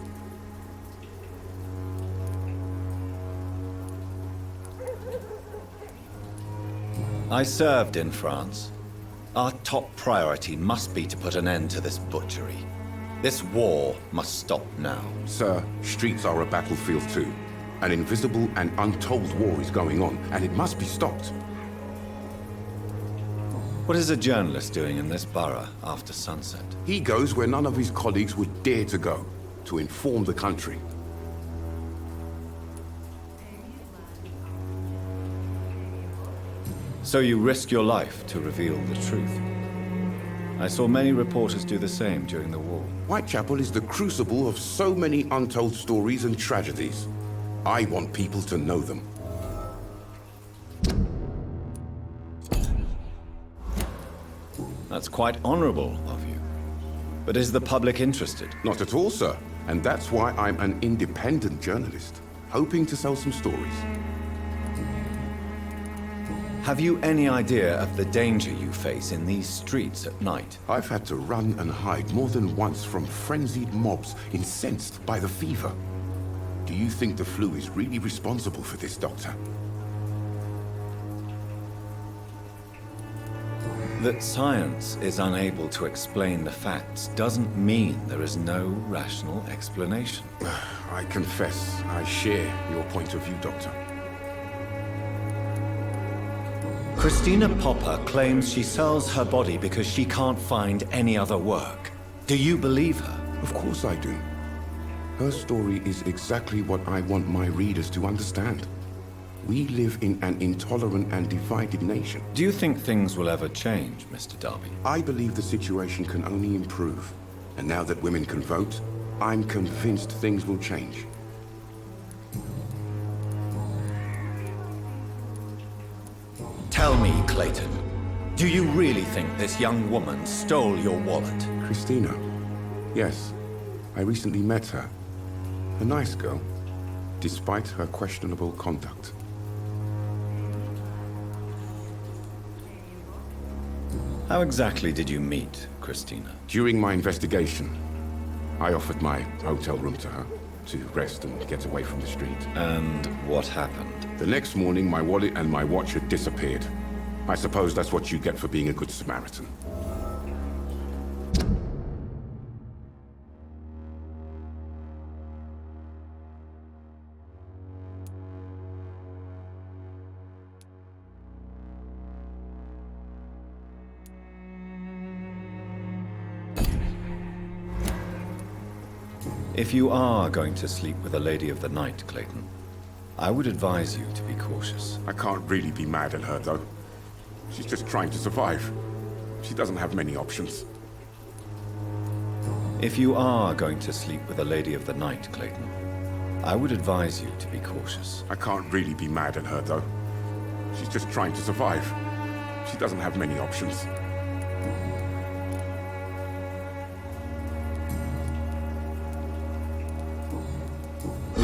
I served in France. Our top priority must be to put an end to this butchery. This war must stop now. Sir, streets are a battlefield too. An invisible and untold war is going on, and it must be stopped. What is a journalist doing in this borough after sunset? He goes where none of his colleagues would dare to go, to inform the country. So you risk your life to reveal the truth. I saw many reporters do the same during the war. Whitechapel is the crucible of so many untold stories and tragedies. I want people to know them. That's quite honorable of you. But is the public interested? Not at all, sir. And that's why I'm an independent journalist, hoping to sell some stories. Have you any idea of the danger you face in these streets at night? I've had to run and hide more than once from frenzied mobs incensed by the fever. Do you think the flu is really responsible for this, Doctor? That science is unable to explain the facts doesn't mean there is no rational explanation. I confess, I share your point of view, Doctor. Christina Popper claims she sells her body because she can't find any other work. Do you believe her? Of course I do. Her story is exactly what I want my readers to understand. We live in an intolerant and divided nation. Do you think things will ever change, Mr. Darby? I believe the situation can only improve. And now that women can vote, I'm convinced things will change. Tell me, Clayton, do you really think this young woman stole your wallet? Christina? Yes. I recently met her. A nice girl, despite her questionable conduct. How exactly did you meet Christina? During my investigation, I offered my hotel room to her to rest and get away from the street. And what happened? The next morning, my wallet and my watch had disappeared. I suppose that's what you get for being a good Samaritan. If you are going to sleep with a lady of the night, Clayton, I would advise you to be cautious. I can't really be mad at her, though. She's just trying to survive. She doesn't have many options. If you are going to sleep with a lady of the night, Clayton, I would advise you to be cautious. I can't really be mad at her, though. She's just trying to survive. She doesn't have many options.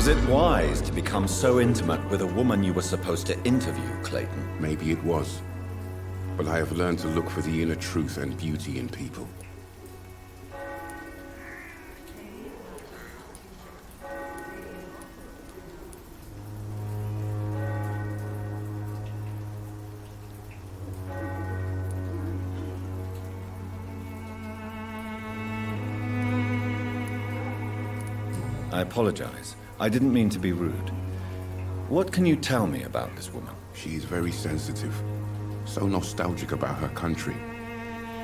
Was it wise to become so intimate with a woman you were supposed to interview, Clayton? Maybe it was. But I have learned to look for the inner truth and beauty in people. I apologize. I didn't mean to be rude. What can you tell me about this woman? She is very sensitive. So nostalgic about her country.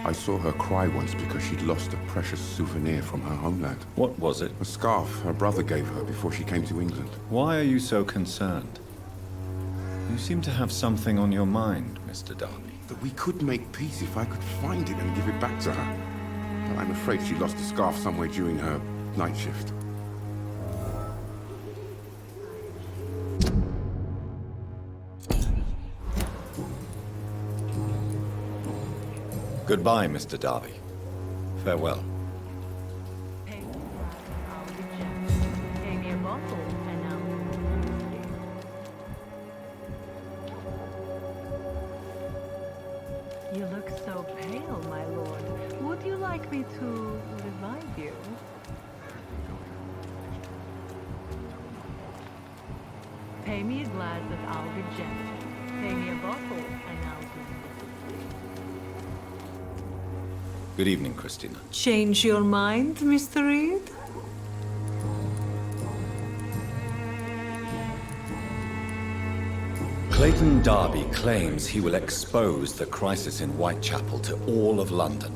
I saw her cry once because she'd lost a precious souvenir from her homeland. What was it? A scarf her brother gave her before she came to England. Why are you so concerned? You seem to have something on your mind, Mr. Darby. That we could make peace if I could find it and give it back to her. But I'm afraid she lost the scarf somewhere during her night shift. Goodbye, Mr. Darby. Farewell. You look so pale, my lord. Would you like me to revive you? Pay me a glass and I'll be gentle. Pay me a bottle and I'll be... Good evening, Christina. Change your mind, Mr. Reed? Clayton Darby claims he will expose the crisis in Whitechapel to all of London.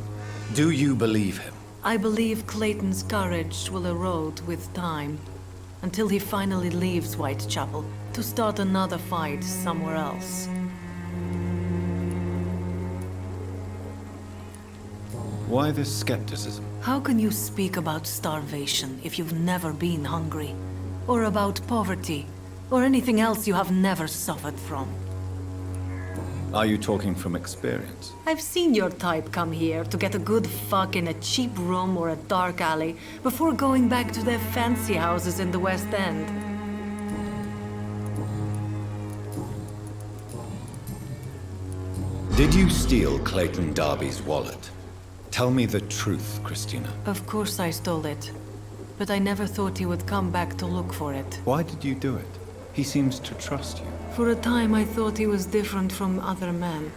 Do you believe him? I believe Clayton's courage will erode with time, until he finally leaves Whitechapel to start another fight somewhere else. Why this skepticism? How can you speak about starvation if you've never been hungry? Or about poverty? Or anything else you have never suffered from? Are you talking from experience? I've seen your type come here to get a good fuck in a cheap room or a dark alley before going back to their fancy houses in the West End. Did you steal Clayton Darby's wallet? Tell me the truth, Christina. Of course I stole it. But I never thought he would come back to look for it. Why did you do it? He seems to trust you. For a time I thought he was different from other men.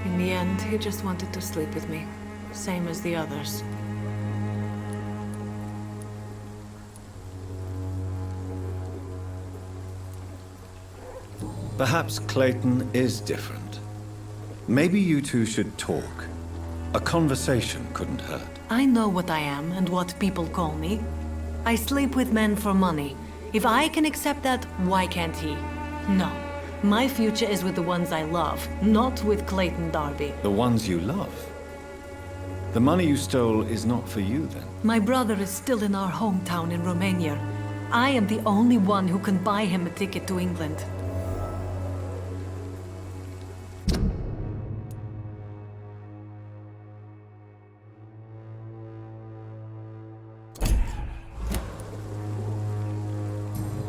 In the end, he just wanted to sleep with me. Same as the others. Perhaps Clayton is different. Maybe you two should talk. A conversation couldn't hurt. I know what I am and what people call me. I sleep with men for money. If I can accept that, why can't he? No. My future is with the ones I love, not with Clayton Darby. The ones you love? The money you stole is not for you, then? My brother is still in our hometown in Romania. I am the only one who can buy him a ticket to England.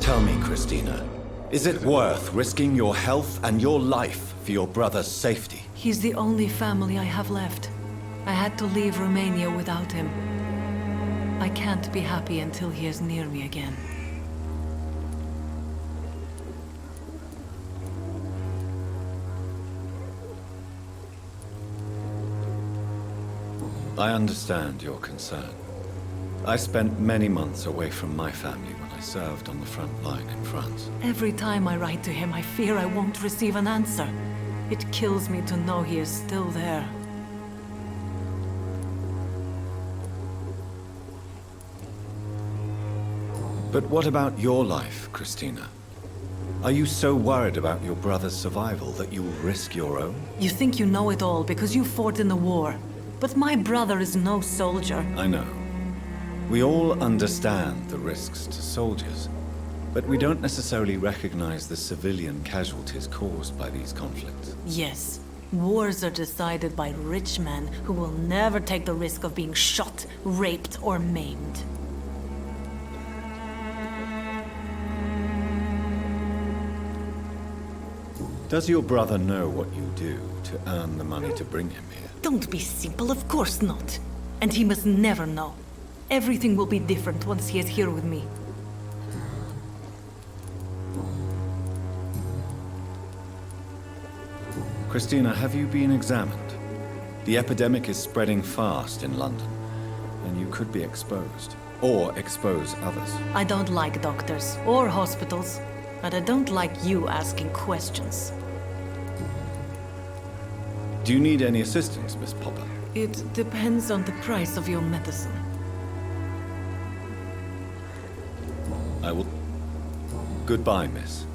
Tell me, Christina, is it worth risking your health and your life for your brother's safety? He's the only family I have left. I had to leave Romania without him. I can't be happy until he is near me again. I understand your concern. I spent many months away from my family when I served on the front line in France. Every time I write to him, I fear I won't receive an answer. It kills me to know he is still there. But what about your life, Christina? Are you so worried about your brother's survival that you'll risk your own? You think you know it all because you fought in the war. But my brother is no soldier. I know. We all understand the risks to soldiers, but we don't necessarily recognize the civilian casualties caused by these conflicts. Yes. Wars are decided by rich men who will never take the risk of being shot, raped, or maimed. Does your brother know what you do to earn the money to bring him here? Don't be simple, of course not. And he must never know. Everything will be different once he is here with me. Christina, have you been examined? The epidemic is spreading fast in London, and you could be exposed. Or expose others. I don't like doctors or hospitals, but I don't like you asking questions. Do you need any assistance, Miss Popper? It depends on the price of your medicine. I will... Goodbye, miss.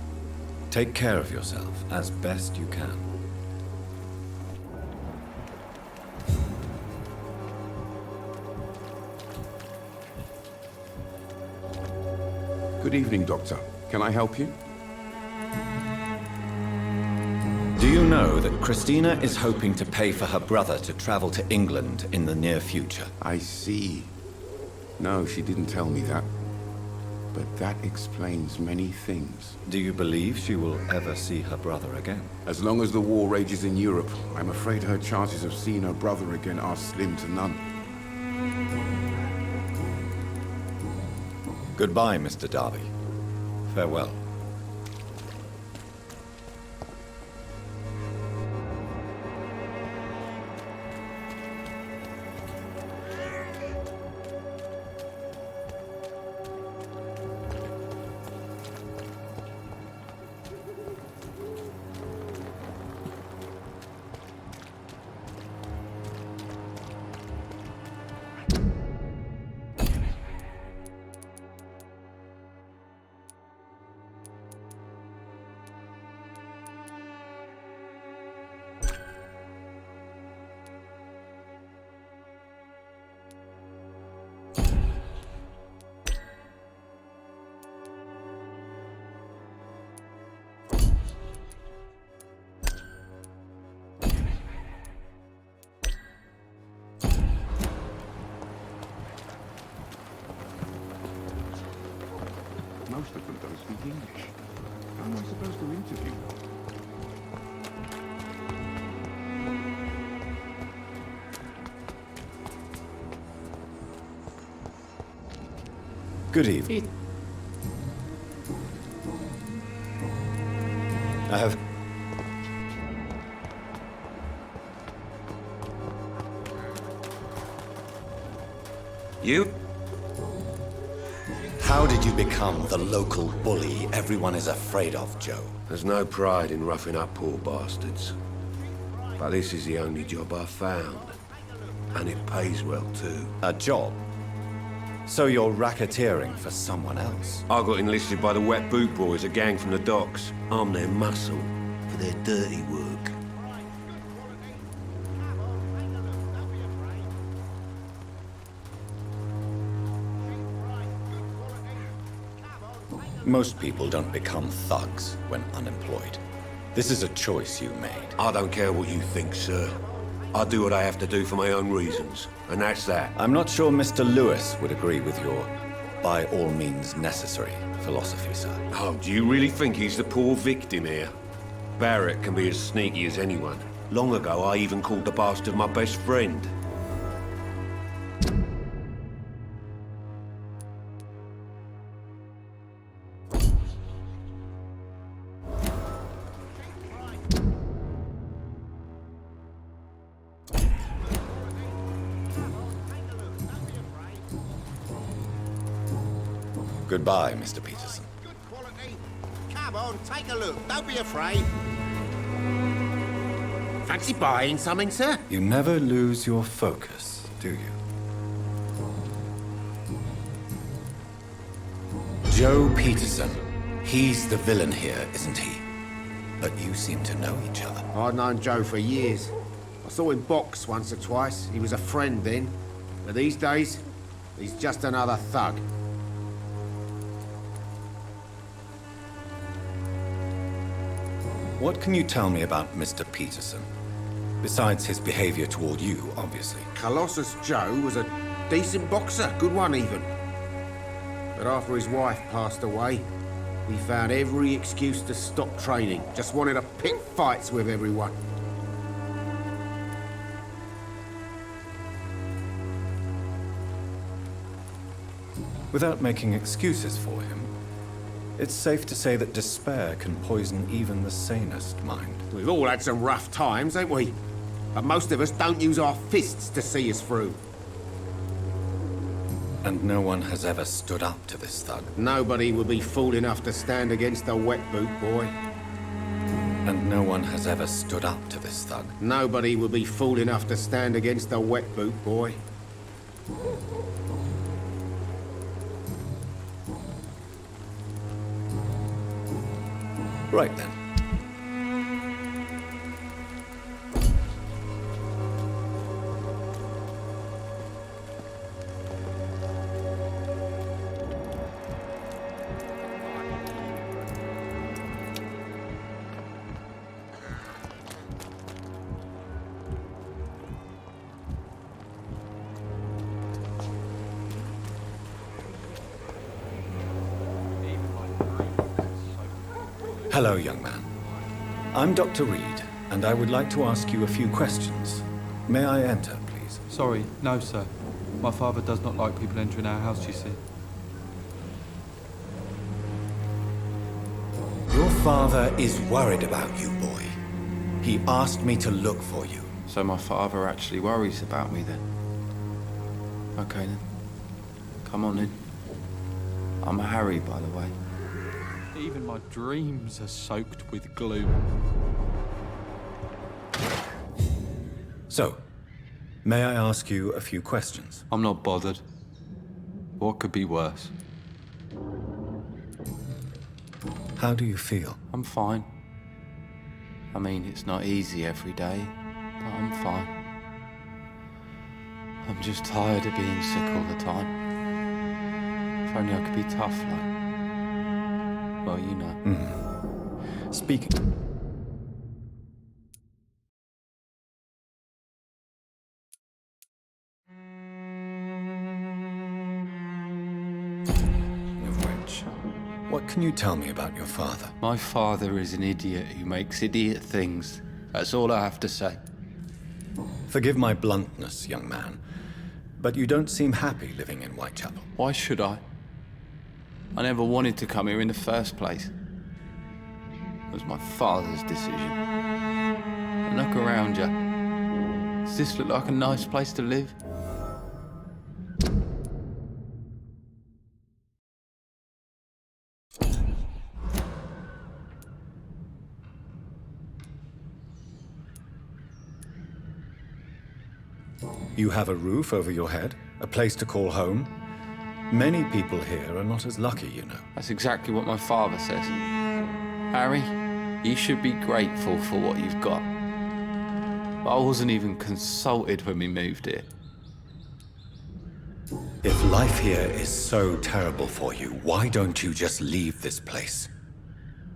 Take care of yourself as best you can. Good evening, Doctor. Can I help you? Do you know that Christina is hoping to pay for her brother to travel to England in the near future? I see. No, she didn't tell me that. But that explains many things. Do you believe she will ever see her brother again? As long as the war rages in Europe, I'm afraid her chances of seeing her brother again are slim to none. Goodbye, Mr. Darby. Farewell. Most of them don't speak English. How am I supposed to interview them? Good evening. I have... You? How did you become the local bully everyone is afraid of, Joe? There's no pride in roughing up poor bastards. But this is the only job I've found. And it pays well, too. A job? So you're racketeering for someone else? I got enlisted by the Wet Boot Boys, a gang from the docks. I'm their muscle for their dirty work. Most people don't become thugs when unemployed. This is a choice you made. I don't care what you think, sir. I do what I have to do for my own reasons, and that's that. I'm not sure Mr. Lewis would agree with your by all means necessary philosophy, sir. Oh, do you really think he's the poor victim here? Barrett can be as sneaky as anyone. Long ago, I even called the bastard my best friend. Goodbye, Mr. Peterson. Good quality. Come on, take a look. Don't be afraid. Fancy buying something, sir? You never lose your focus, do you? Joe Peterson. He's the villain here, isn't he? But you seem to know each other. I'd known Joe for years. I saw him box once or twice. He was a friend then. But these days, he's just another thug. What can you tell me about Mr. Peterson? Besides his behavior toward you, obviously. Colossus Joe was a decent boxer, good one even. But after his wife passed away, He found every excuse to stop training. Just wanted to pick fights with everyone. Without making excuses for him, it's safe to say that despair can poison even the sanest mind. We've all had some rough times, ain't we? But most of us don't use our fists to see us through. And no one has ever stood up to this thug. Nobody would be fool enough to stand against a wet boot boy. And no one has ever stood up to this thug. Nobody would be fool enough to stand against a wet boot boy. Right then. Hello, young man. I'm Dr. Reed, and I would like to ask you a few questions. May I enter, please? Sorry, no, sir. My father does not like people entering our house, you see. Your father is worried about you, boy. He asked me to look for you. So my father actually worries about me, then? Okay, then. Come on in. I'm Harry, by the way. Even my dreams are soaked with gloom. So, may I ask you a few questions? I'm not bothered. What could be worse? How do you feel? I'm fine. I mean, it's not easy every day, but I'm fine. I'm just tired of being sick all the time. If only I could be tough, like. Well, you know. Speaking... of which, what can you tell me about your father? My father is an idiot who makes idiot things. That's all I have to say. Forgive my bluntness, young man, but you don't seem happy living in Whitechapel. Why should I? I never wanted to come here in the first place. It was my father's decision. And look around you. Does this look like a nice place to live? You have a roof over your head, a place to call home. Many people here are not as lucky, you know. That's exactly what my father says. Harry, you should be grateful for what you've got. But I wasn't even consulted when we moved here. If life here is so terrible for you, why don't you just leave this place?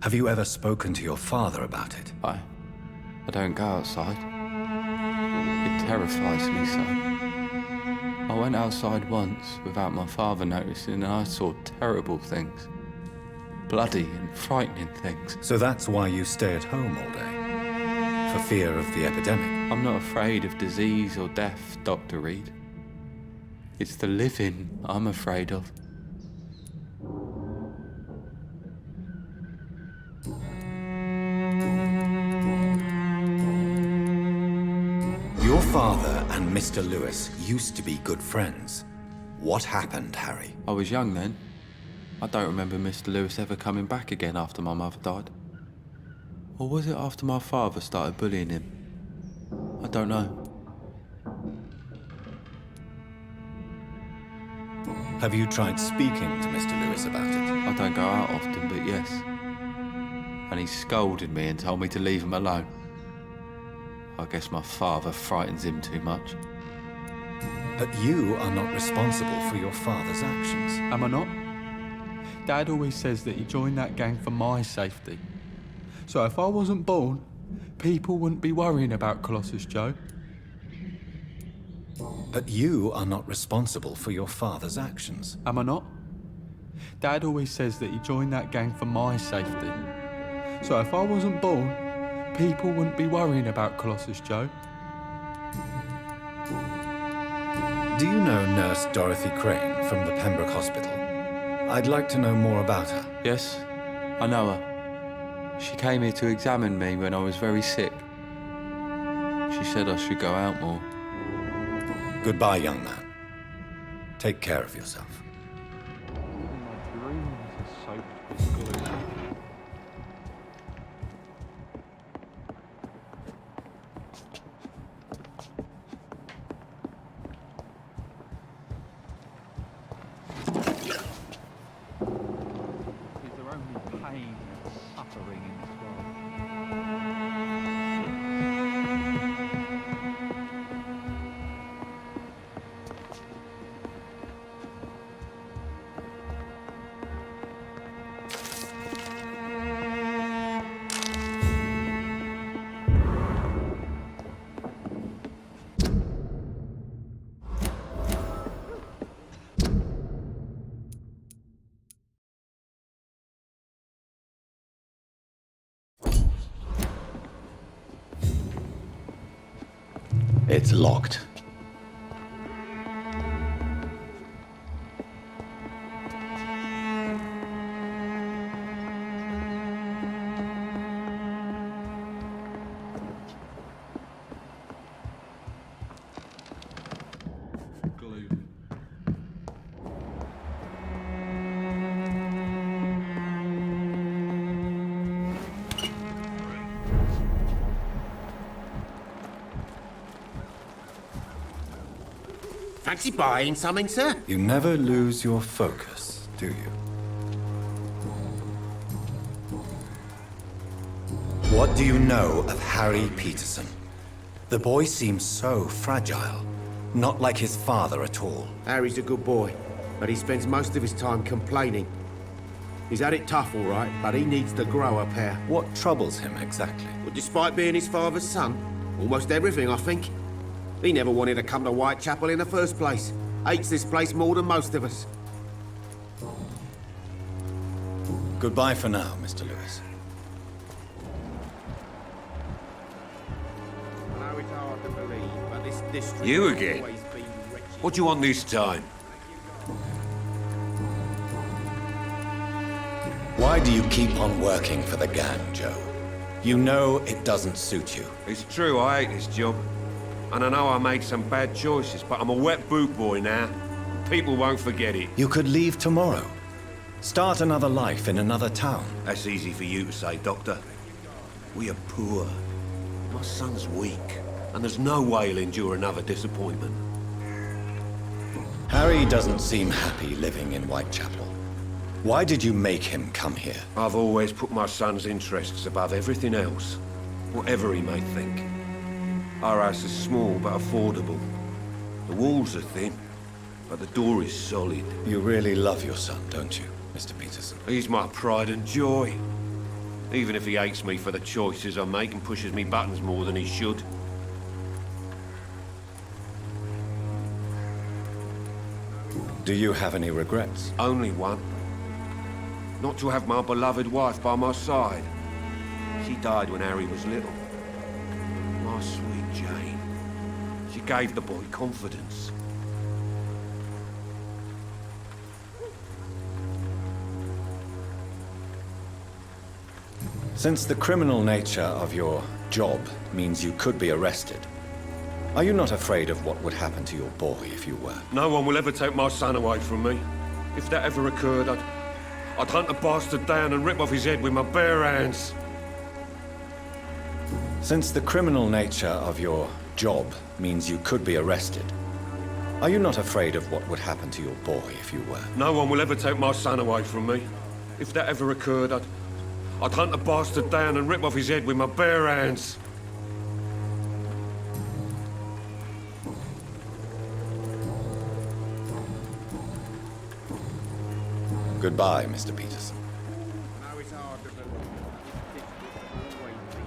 Have you ever spoken to your father about it? I don't go outside. It terrifies me so. I went outside once without my father noticing and I saw terrible things. Bloody and frightening things. So that's why you stay at home all day? For fear of the epidemic? I'm not afraid of disease or death, Dr. Reed. It's the living I'm afraid of. Your father and Mr. Lewis used to be good friends. What happened, Harry? I was young then. I don't remember Mr. Lewis ever coming back again after my mother died. Or was it after my father started bullying him? I don't know. Have you tried speaking to Mr. Lewis about it? I don't go out often, but yes. And he scolded me and told me to leave him alone. I guess my father frightens him too much. But you are not responsible for your father's actions. Am I not? Dad always says that he joined that gang for my safety. So if I wasn't born, people wouldn't be worrying about Colossus Joe. But you are not responsible for your father's actions. Am I not? Dad always says that he joined that gang for my safety. So if I wasn't born, people wouldn't be worrying about Colossus Joe. Do you know Nurse Dorothy Crane from the Pembroke Hospital? I'd like to know more about her. Yes, I know her. She came here to examine me when I was very sick. She said I should go out more. Goodbye, young man. Take care of yourself. It's locked. Fancy buying something, sir? You never lose your focus, do you? What do you know of Harry Peterson? The boy seems so fragile. Not like his father at all. Harry's a good boy, but he spends most of his time complaining. He's had it tough, all right, but he needs to grow a pair. What troubles him exactly? Well, despite being his father's son, almost everything, I think. He never wanted to come to Whitechapel in the first place. Hates this place more than most of us. Goodbye for now, Mr. Lewis. I know it's hard to believe, but this district You has again? always been wretched. What do you want this time? Why do you keep on working for the gang, Joe? You know it doesn't suit you. It's true, I hate this job. And I know I made some bad choices, but I'm a wet boot boy now. People won't forget it. You could leave tomorrow. Start another life in another town. That's easy for you to say, Doctor. We are poor. My son's weak, and there's no way he'll endure another disappointment. Harry doesn't seem happy living in Whitechapel. Why did you make him come here? I've always put my son's interests above everything else, whatever he may think. Our house is small but affordable. The walls are thin, but the door is solid. You really love your son, don't you, Mr. Peterson? He's my pride and joy. Even if he hates me for the choices I make and pushes me buttons more than he should. Do you have any regrets? Only one. Not to have my beloved wife by my side. She died when Harry was little. My sweet Jane. She gave the boy confidence. Since the criminal nature of your job means you could be arrested, are you not afraid of what would happen to your boy if you were? No one will ever take my son away from me. If that ever occurred, I'd hunt the bastard down and rip off his head with my bare hands. Since the criminal nature of your job means you could be arrested, are you not afraid of what would happen to your boy if you were? No one will ever take my son away from me. If that ever occurred, I'd hunt the bastard down and rip off his head with my bare hands. Goodbye, Mr. Peterson. I know it's hard to believe, but this district has always been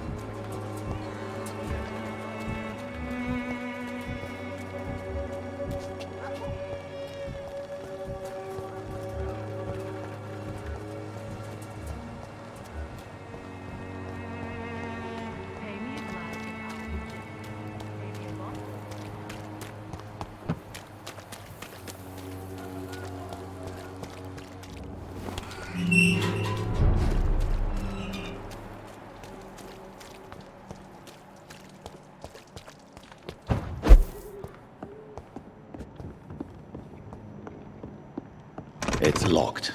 is locked.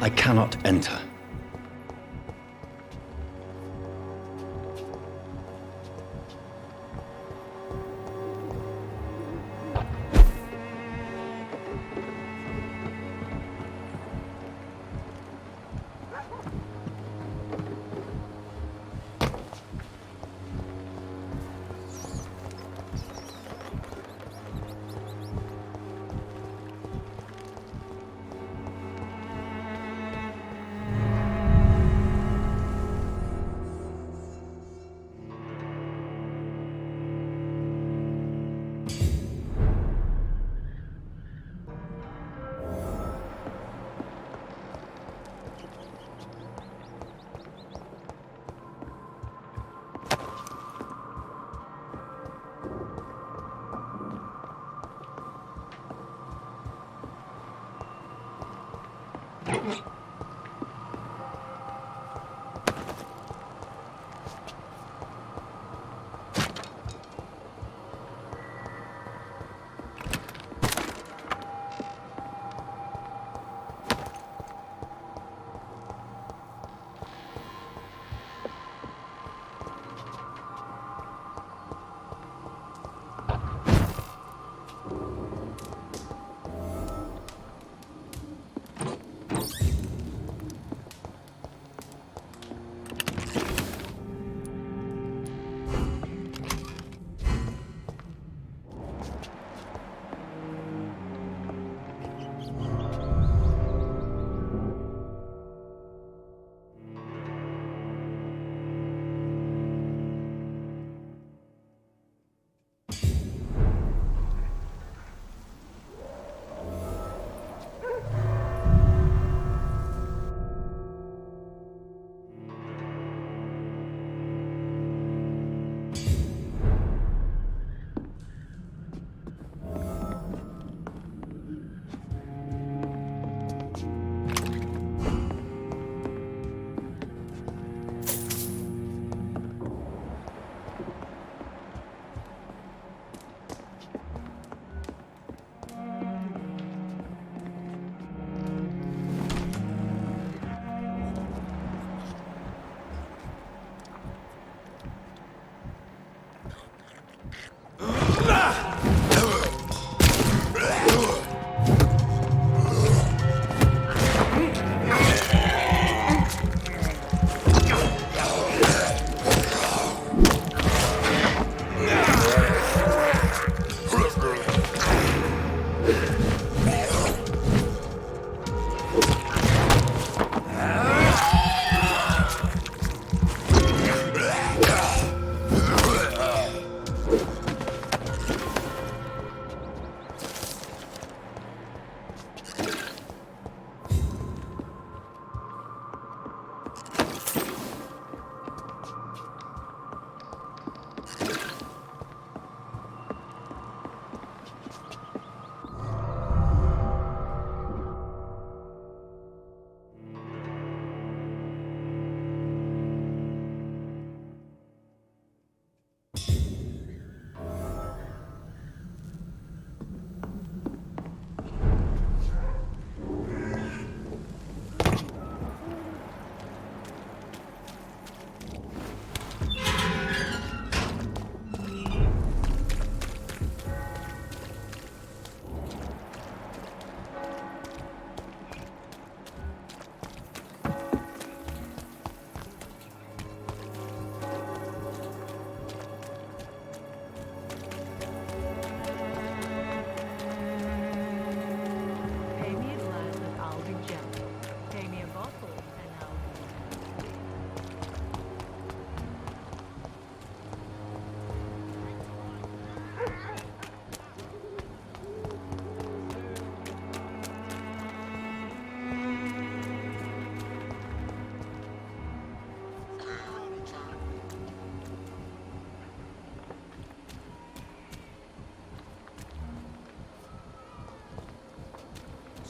I cannot enter.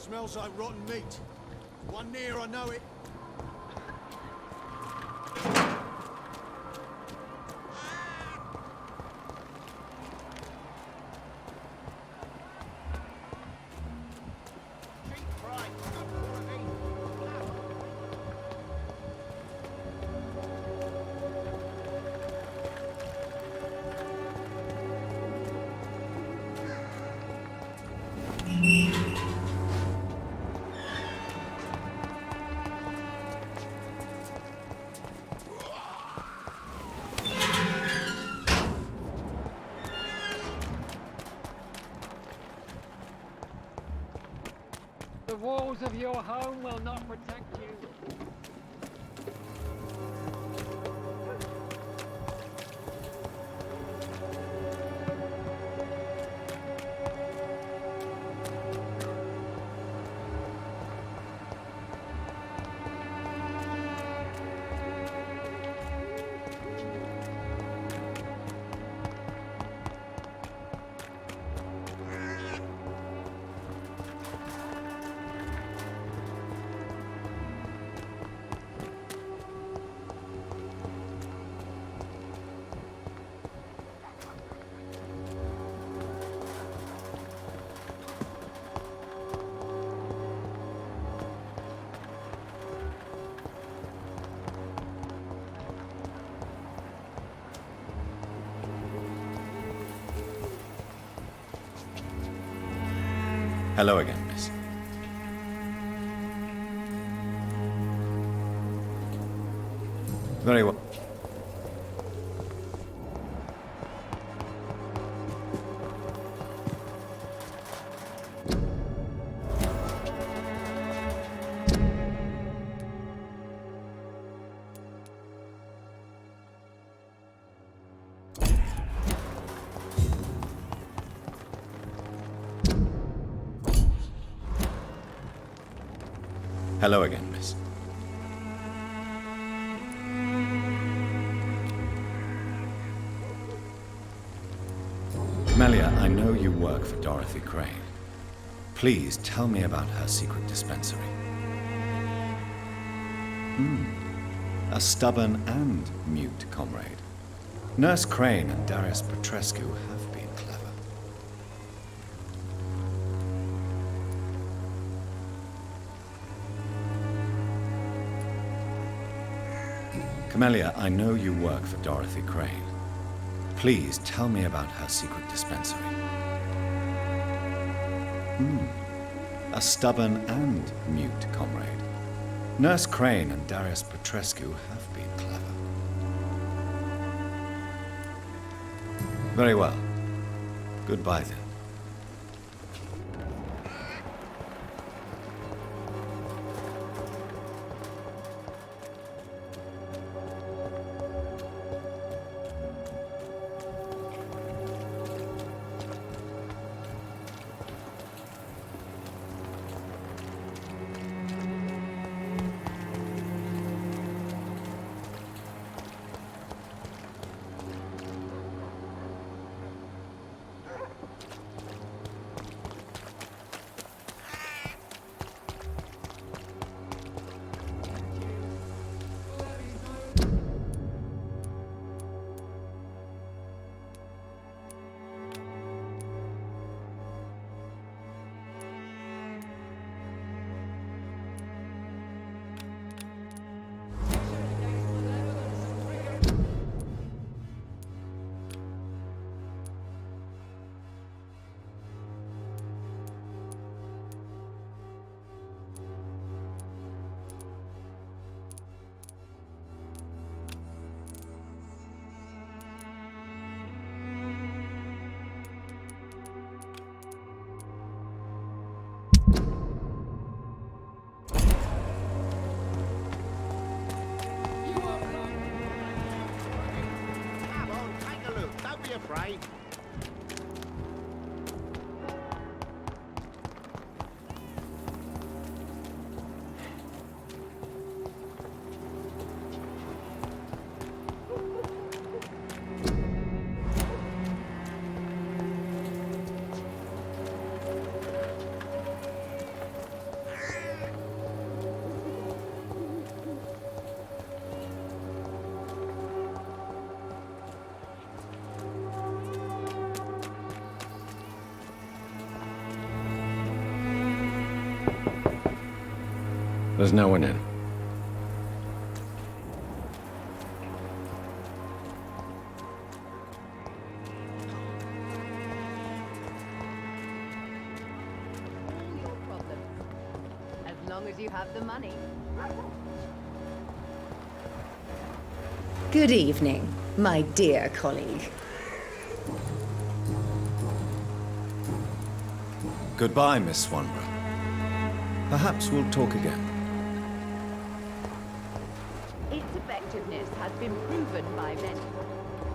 Smells like rotten meat. One near, I know it. The walls of your home will not protect you. Hello again, miss. Very well. Hello again, miss. Melia, I know you work for Dorothy Crane. Please tell me about her secret dispensary. A stubborn and mute comrade. Nurse Crane and Darius Petrescu have been clever. Camellia, I know you work for Dorothy Crane. Please tell me about her secret dispensary. A stubborn and mute comrade. Nurse Crane and Darius Petrescu have been clever. Very well. Goodbye then. Right. There's no one in. All your problems. As long as you have the money. Good evening, my dear colleague. Goodbye, Miss Swanborough. Perhaps we'll talk again. Its effectiveness has been proven by many.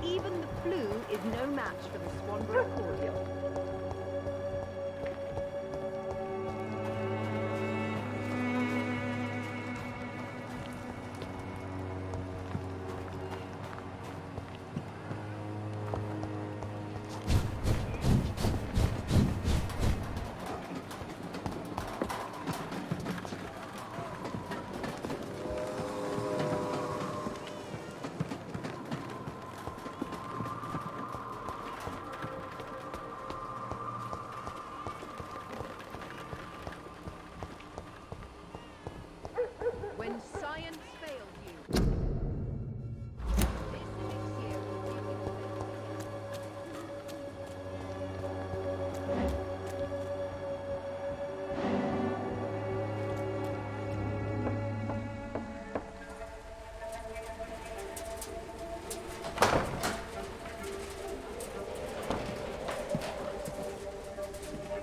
Even the flu is no match for the Swanborough cordial. When science fails you, this elixir will give you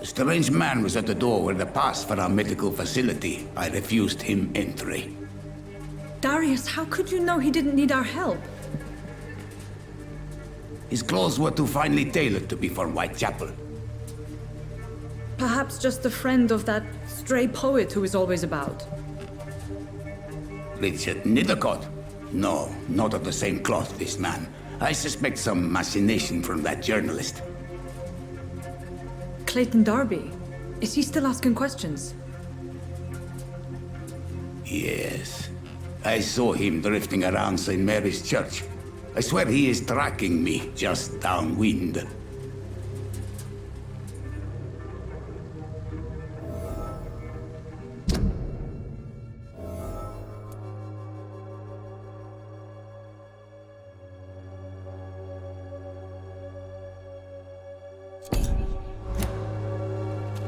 A strange man was at the door with a pass for our medical facility. I refused him entry. Darius, how could you know he didn't need our help? His clothes were too finely tailored to be for Whitechapel. Perhaps just a friend of that stray poet who is always about. Richard Nethercott? No, not of the same cloth, this man. I suspect some machination from that journalist. Clayton Darby. Is he still asking questions? Yes. I saw him drifting around St. Mary's Church. I swear he is tracking me just downwind.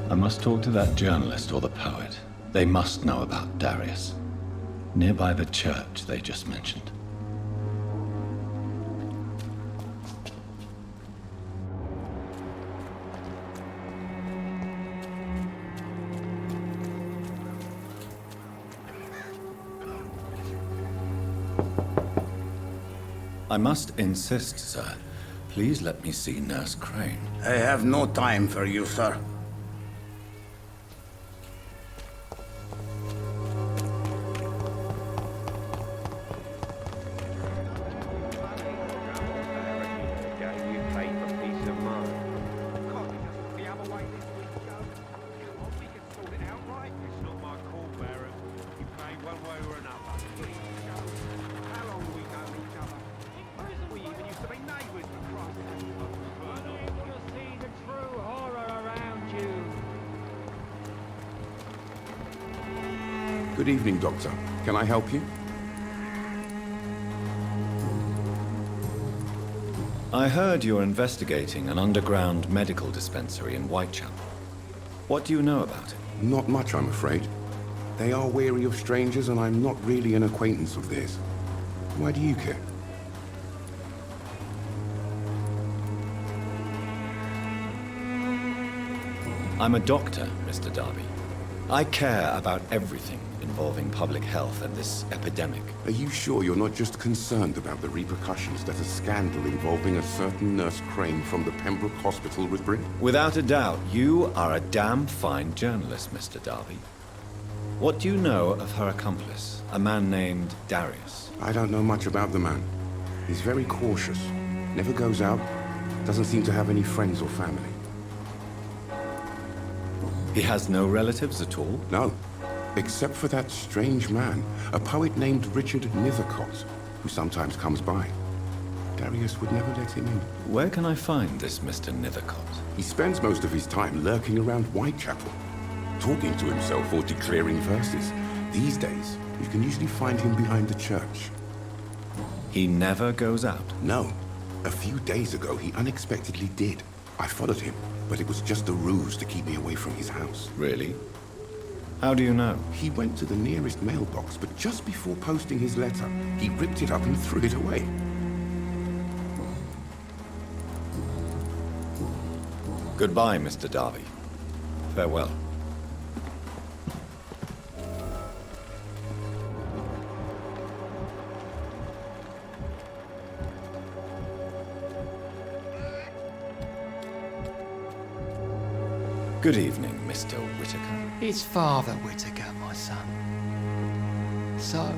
I must talk to that journalist or the poet. They must know about Darius. Nearby the church they just mentioned. I must insist, sir. Please let me see Nurse Crane. I have no time for you, sir. Good evening, Doctor. Can I help you? I heard you're investigating an underground medical dispensary in Whitechapel. What do you know about it? Not much, I'm afraid. They are wary of strangers, and I'm not really an acquaintance of theirs. Why do you care? I'm a doctor, Mr. Darby. I care about everything involving public health and this epidemic. Are you sure you're not just concerned about the repercussions that a scandal involving a certain Nurse Crane from the Pembroke Hospital would bring? Without a doubt, you are a damn fine journalist, Mr. Darby. What do you know of her accomplice, a man named Darius? I don't know much about the man. He's very cautious, never goes out, doesn't seem to have any friends or family. He has no relatives at all? No, except for that strange man, a poet named Richard Nethercott, who sometimes comes by. Darius would never let him in. Where can I find this Mr. Nethercott? He spends most of his time lurking around Whitechapel, talking to himself or declaring verses. These days, you can usually find him behind the church. He never goes out? No. A few days ago, he unexpectedly did. I followed him, but it was just a ruse to keep me away from his house. Really? How do you know? He went to the nearest mailbox, but just before posting his letter, he ripped it up and threw it away. Goodbye, Mr. Darby. Farewell. Good evening, Mr. Whitaker. It's Father Whitaker, my son. So,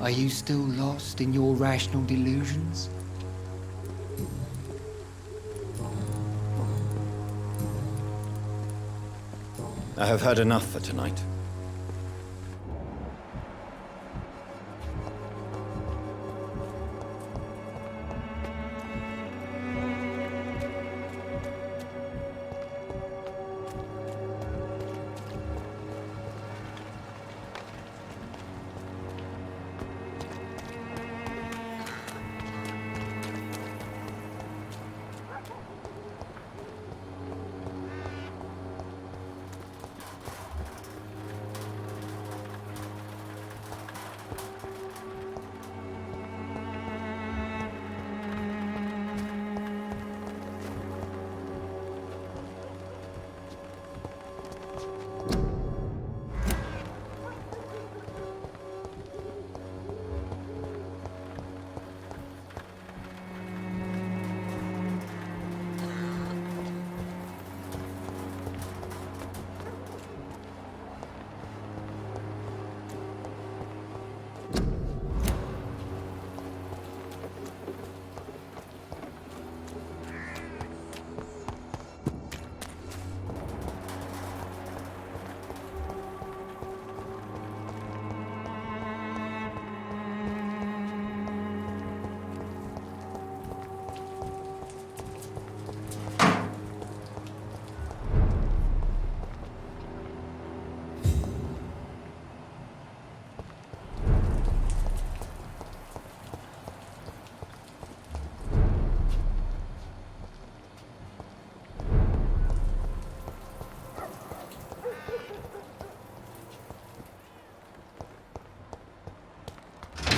are you still lost in your rational delusions? I have heard enough for tonight.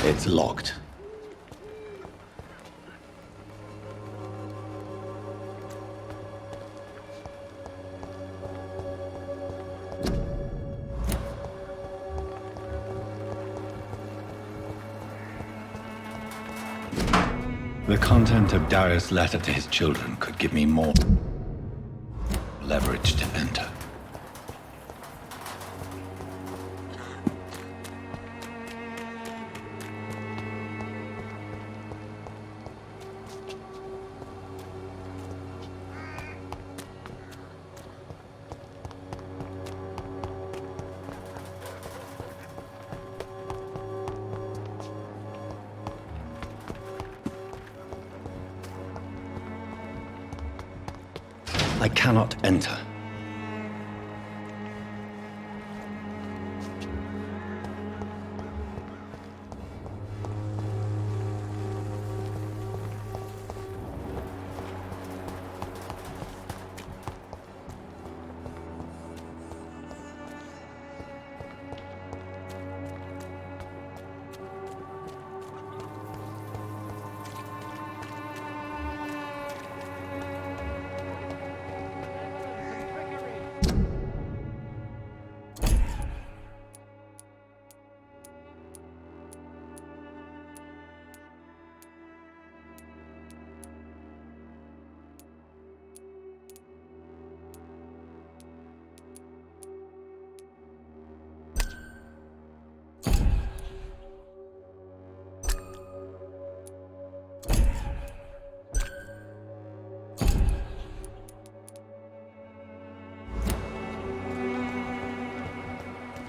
It's locked. The content of Darius' letter to his children could give me more leverage to enter. I cannot enter.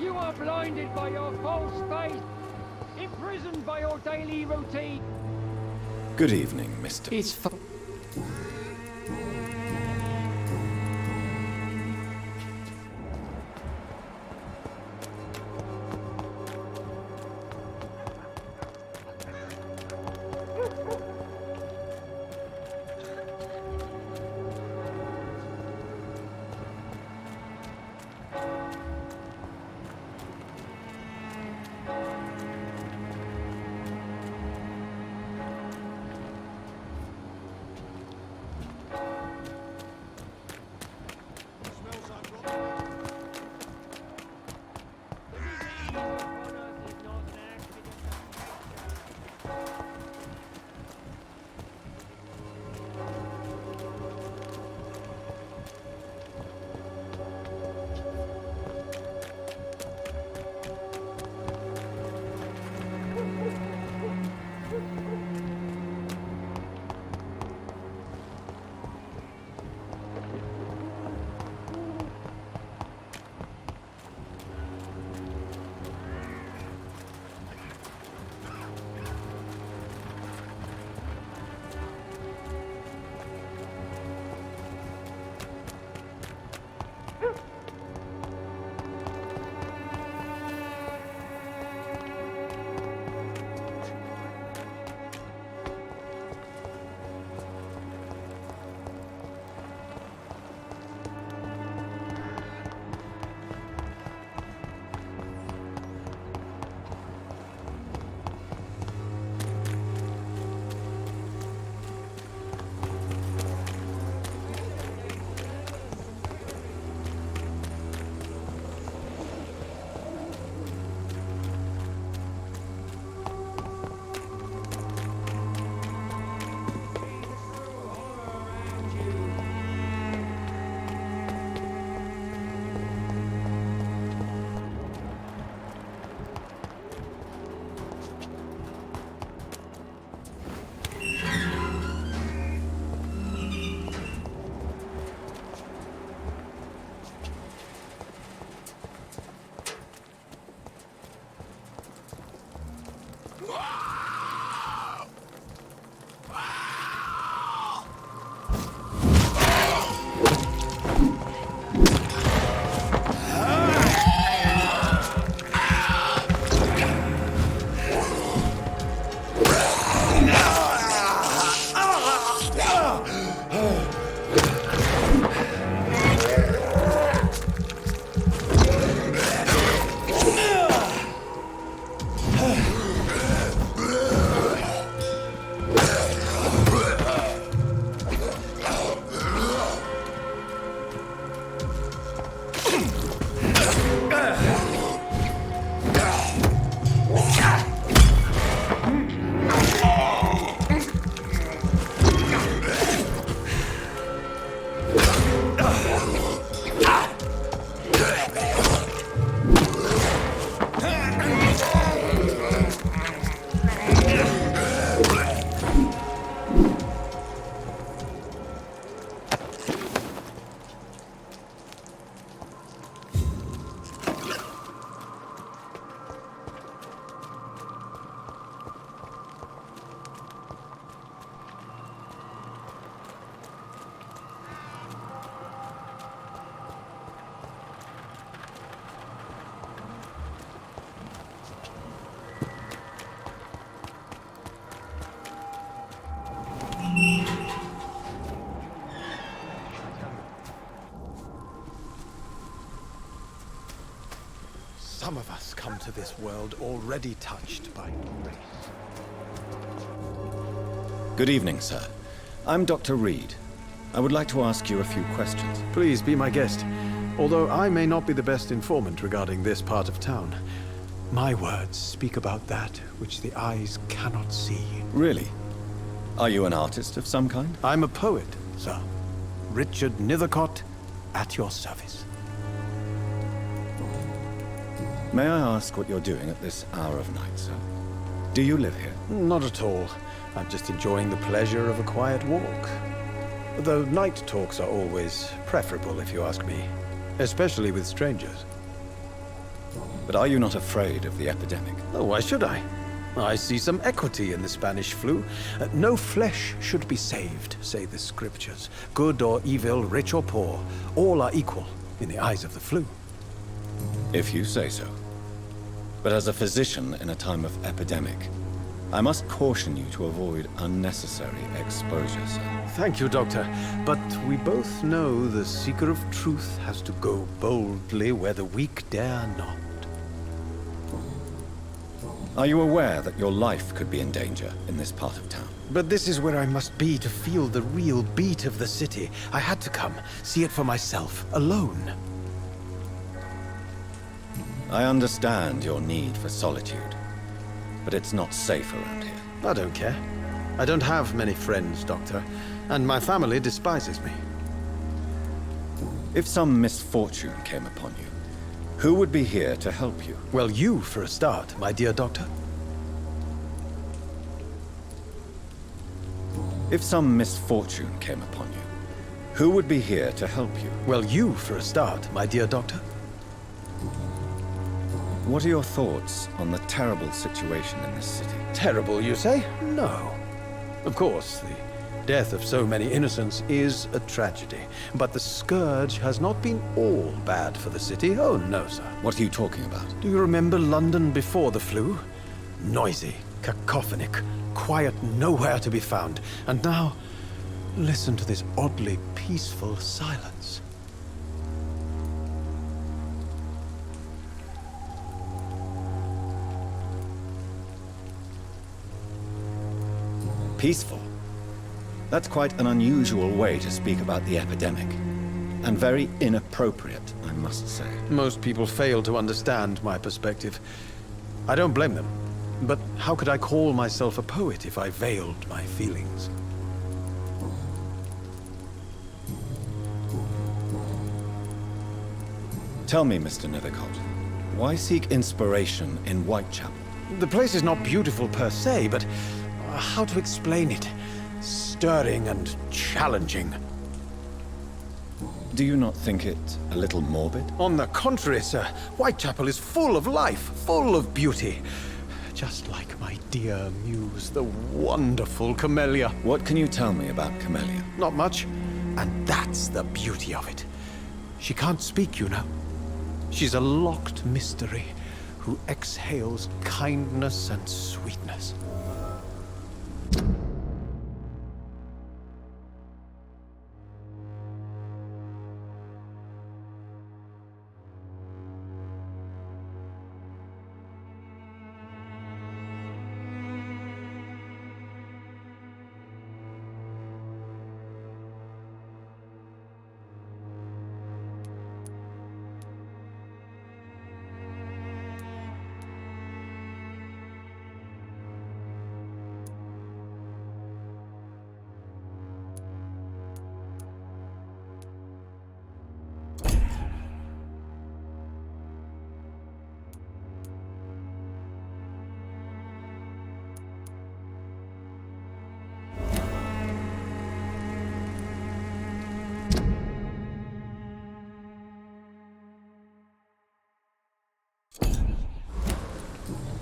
You are blinded by your false faith, imprisoned by your daily routine. Good evening, Mr. It's Some of us come to this world already touched by grace. Good evening, sir. I'm Dr. Reed. I would like to ask you a few questions. Please be my guest. Although I may not be the best informant regarding this part of town, my words speak about that which the eyes cannot see. Really? Are you an artist of some kind? I'm a poet, sir. Richard Nethercott, at your service. May I ask what you're doing at this hour of night, sir? Do you live here? Not at all. I'm just enjoying the pleasure of a quiet walk. Though night talks are always preferable, if you ask me. Especially with strangers. But are you not afraid of the epidemic? Oh, why should I? I see some equity in the Spanish flu. No flesh should be saved, say the scriptures. Good or evil, rich or poor, all are equal in the eyes of the flu. If you say so. But as a physician in a time of epidemic, I must caution you to avoid unnecessary exposure, sir. Thank you, Doctor. But we both know the seeker of truth has to go boldly where the weak dare not. Are you aware that your life could be in danger in this part of town? But this is where I must be to feel the real beat of the city. I had to come, see it for myself, alone. I understand your need for solitude, but it's not safe around here. I don't care. I don't have many friends, Doctor, and my family despises me. If some misfortune came upon you, who would be here to help you? Well, you for a start, my dear Doctor. If some misfortune came upon you, who would be here to help you? Well, you for a start, my dear Doctor. What are your thoughts on the terrible situation in this city? Terrible, you say? No. Of course, the death of so many innocents is a tragedy. But the scourge has not been all bad for the city. Oh, no, sir. What are you talking about? Do you remember London before the flu? Noisy, cacophonic, quiet nowhere to be found. And now, listen to this oddly peaceful silence. Peaceful? That's quite an unusual way to speak about the epidemic. And very inappropriate, I must say. Most people fail to understand my perspective. I don't blame them. But how could I call myself a poet if I veiled my feelings? Tell me, Mr. Nethercott, why seek inspiration in Whitechapel? The place is not beautiful per se, but how to explain it? Stirring and challenging. Do you not think it a little morbid? On the contrary, sir. Whitechapel is full of life, full of beauty. Just like my dear muse, the wonderful Camellia. What can you tell me about Camellia? Not much. And that's the beauty of it. She can't speak, you know. She's a locked mystery who exhales kindness and sweetness.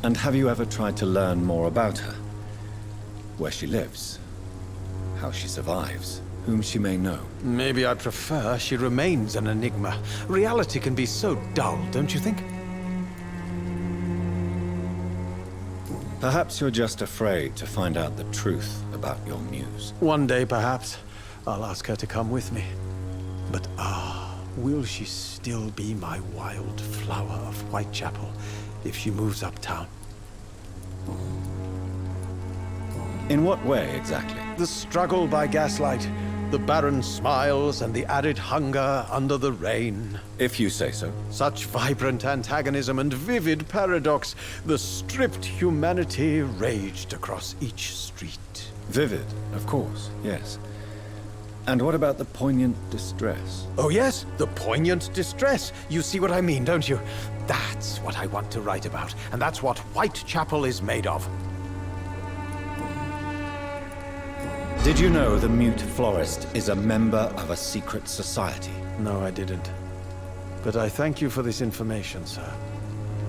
And have you ever tried to learn more about her? Where she lives? How she survives? Whom she may know? Maybe I prefer she remains an enigma. Reality can be so dull, don't you think? Perhaps you're just afraid to find out the truth about your muse. One day, perhaps, I'll ask her to come with me. But will she still be my wild flower of Whitechapel if she moves uptown? In what way, exactly? The struggle by gaslight, the barren smiles and the added hunger under the rain. If you say so. Such vibrant antagonism and vivid paradox. The stripped humanity raged across each street. Vivid, of course, yes. And what about the poignant distress? Oh yes, the poignant distress. You see what I mean, don't you? That's what I want to write about, and that's what Whitechapel is made of. Did you know the Mute Florist is a member of a secret society? No, I didn't. But I thank you for this information, sir.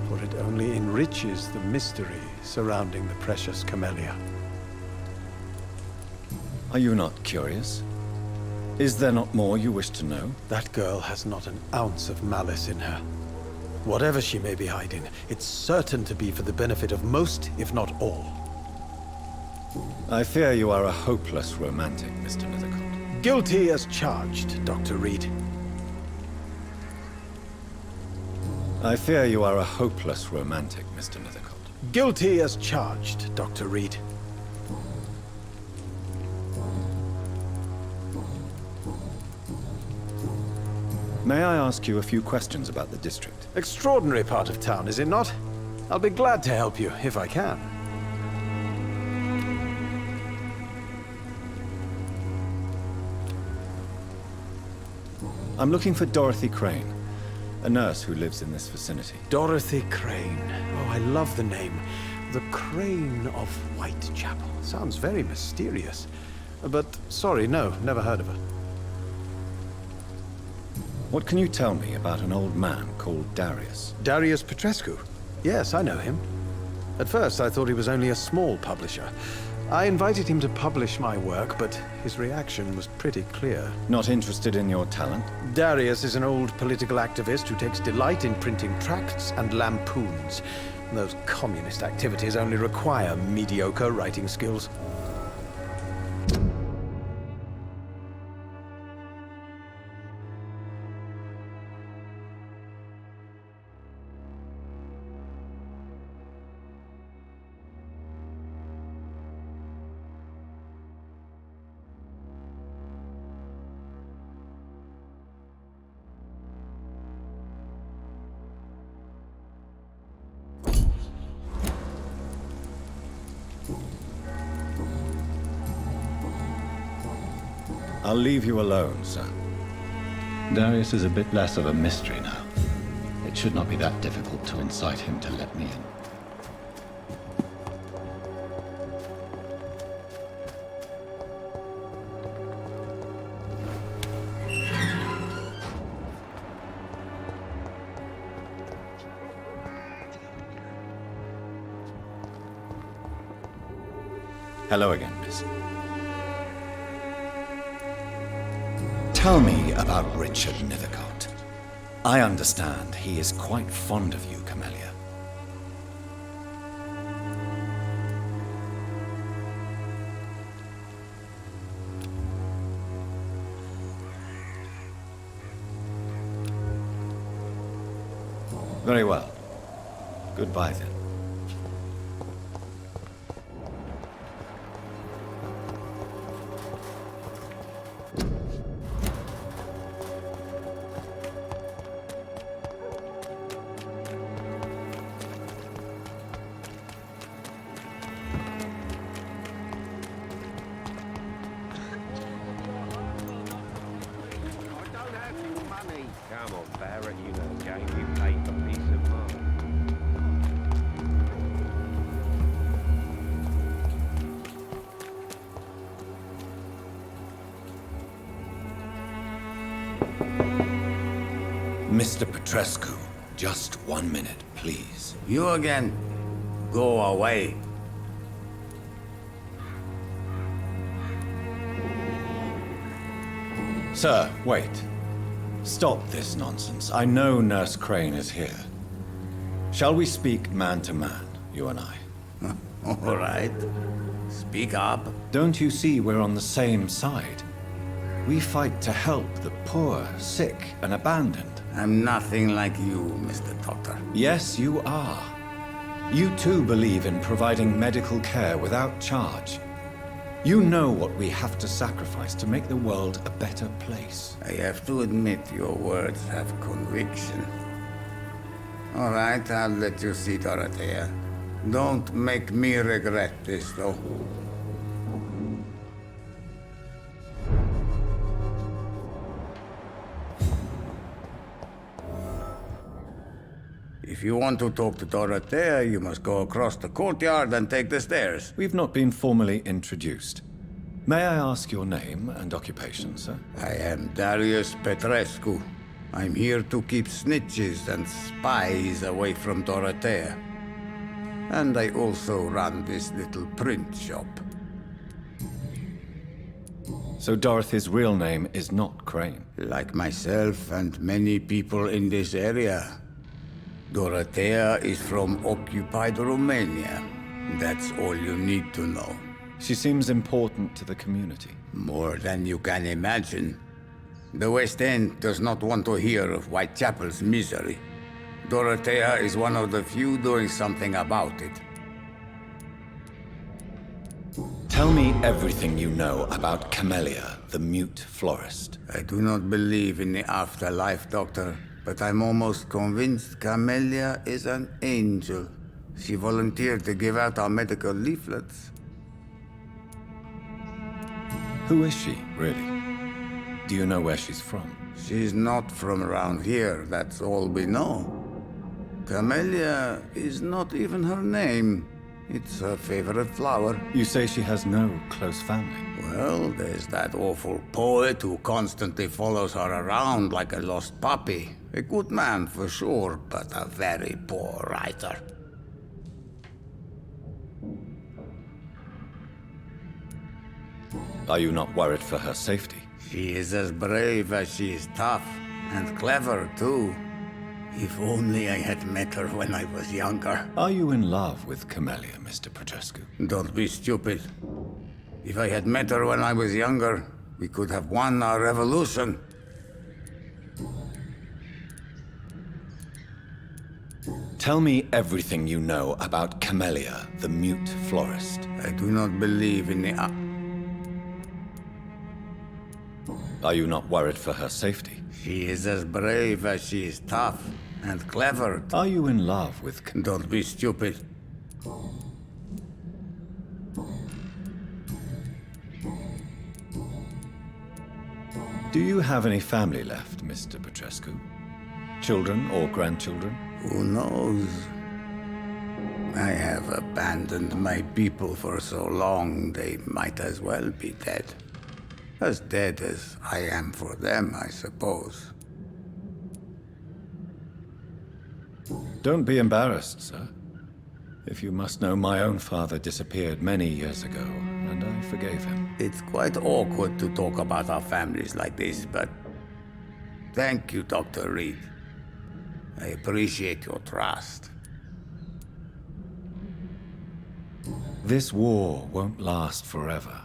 For it only enriches the mystery surrounding the precious camellia. Are you not curious? Is there not more you wish to know? That girl has not an ounce of malice in her. Whatever she may be hiding, it's certain to be for the benefit of most, if not all. I fear you are a hopeless romantic, Mr. Nethercourt. Guilty as charged, Dr. Reed. I fear you are a hopeless romantic, Mr. Nethercourt. Guilty as charged, Dr. Reed. May I ask you a few questions about the district? Extraordinary part of town, is it not? I'll be glad to help you, if I can. I'm looking for Dorothy Crane, a nurse who lives in this vicinity. Dorothy Crane. Oh, I love the name. The Crane of Whitechapel. Sounds very mysterious. But, sorry, no, never heard of her. What can you tell me about an old man called Darius? Darius Petrescu? Yes, I know him. At first, I thought he was only a small publisher. I invited him to publish my work, but his reaction was pretty clear. Not interested in your talent? Darius is an old political activist who takes delight in printing tracts and lampoons. Those communist activities only require mediocre writing skills. I'll leave you alone, sir. Darius is a bit less of a mystery now. It should not be that difficult to incite him to let me in. Hello again, miss. Tell me about Richard Nethercourt. I understand he is quite fond of you, Camellia. Very well. Goodbye, then. Come on, Barrett, you know the game. You pay for peace of mind. Mr. Petrescu, just 1 minute, please. You again? Go away. Sir, wait. Stop this nonsense. I know Nurse Crane is here. Shall we speak man to man, you and I? All right. Speak up. Don't you see we're on the same side? We fight to help the poor, sick, and abandoned. I'm nothing like you, Mr. Doctor. Yes, you are. You too believe in providing medical care without charge. You know what we have to sacrifice to make the world a better place. I have to admit your words have conviction. All right, I'll let you see Dorothea. Don't make me regret this, though. If you want to talk to Dorothea, you must go across the courtyard and take the stairs. We've not been formally introduced. May I ask your name and occupation, sir? I am Darius Petrescu. I'm here to keep snitches and spies away from Dorothea. And I also run this little print shop. So Dorothy's real name is not Crane? Like myself and many people in this area. Dorothea is from occupied Romania. That's all you need to know. She seems important to the community. More than you can imagine. The West End does not want to hear of Whitechapel's misery. Dorothea is one of the few doing something about it. Tell me everything you know about Camellia, the mute florist. I do not believe in the afterlife, Doctor, but I'm almost convinced Camellia is an angel. She volunteered to give out our medical leaflets. Who is she, really? Do you know where she's from? She's not from around here, that's all we know. Camellia is not even her name. It's her favorite flower. You say she has no close family? Well, there's that awful poet who constantly follows her around like a lost puppy. A good man for sure, but a very poor writer. Are you not worried for her safety? She is as brave as she is tough, and clever too. If only I had met her when I was younger. Are you in love with Camellia, Mr. Petrescu? Don't be stupid. If I had met her when I was younger, we could have won our revolution. Tell me everything you know about Camellia, the mute florist. I do not believe in the... Are you not worried for her safety? She is as brave as she is tough, and clever. Are you in love with... Don't be stupid. Do you have any family left, Mr. Petrescu? Children or grandchildren? Who knows? I have abandoned my people for so long, they might as well be dead. As dead as I am for them, I suppose. Don't be embarrassed, sir. If you must know, my own father disappeared many years ago, and I forgave him. It's quite awkward to talk about our families like this, but... Thank you, Dr. Reed. I appreciate your trust. This war won't last forever.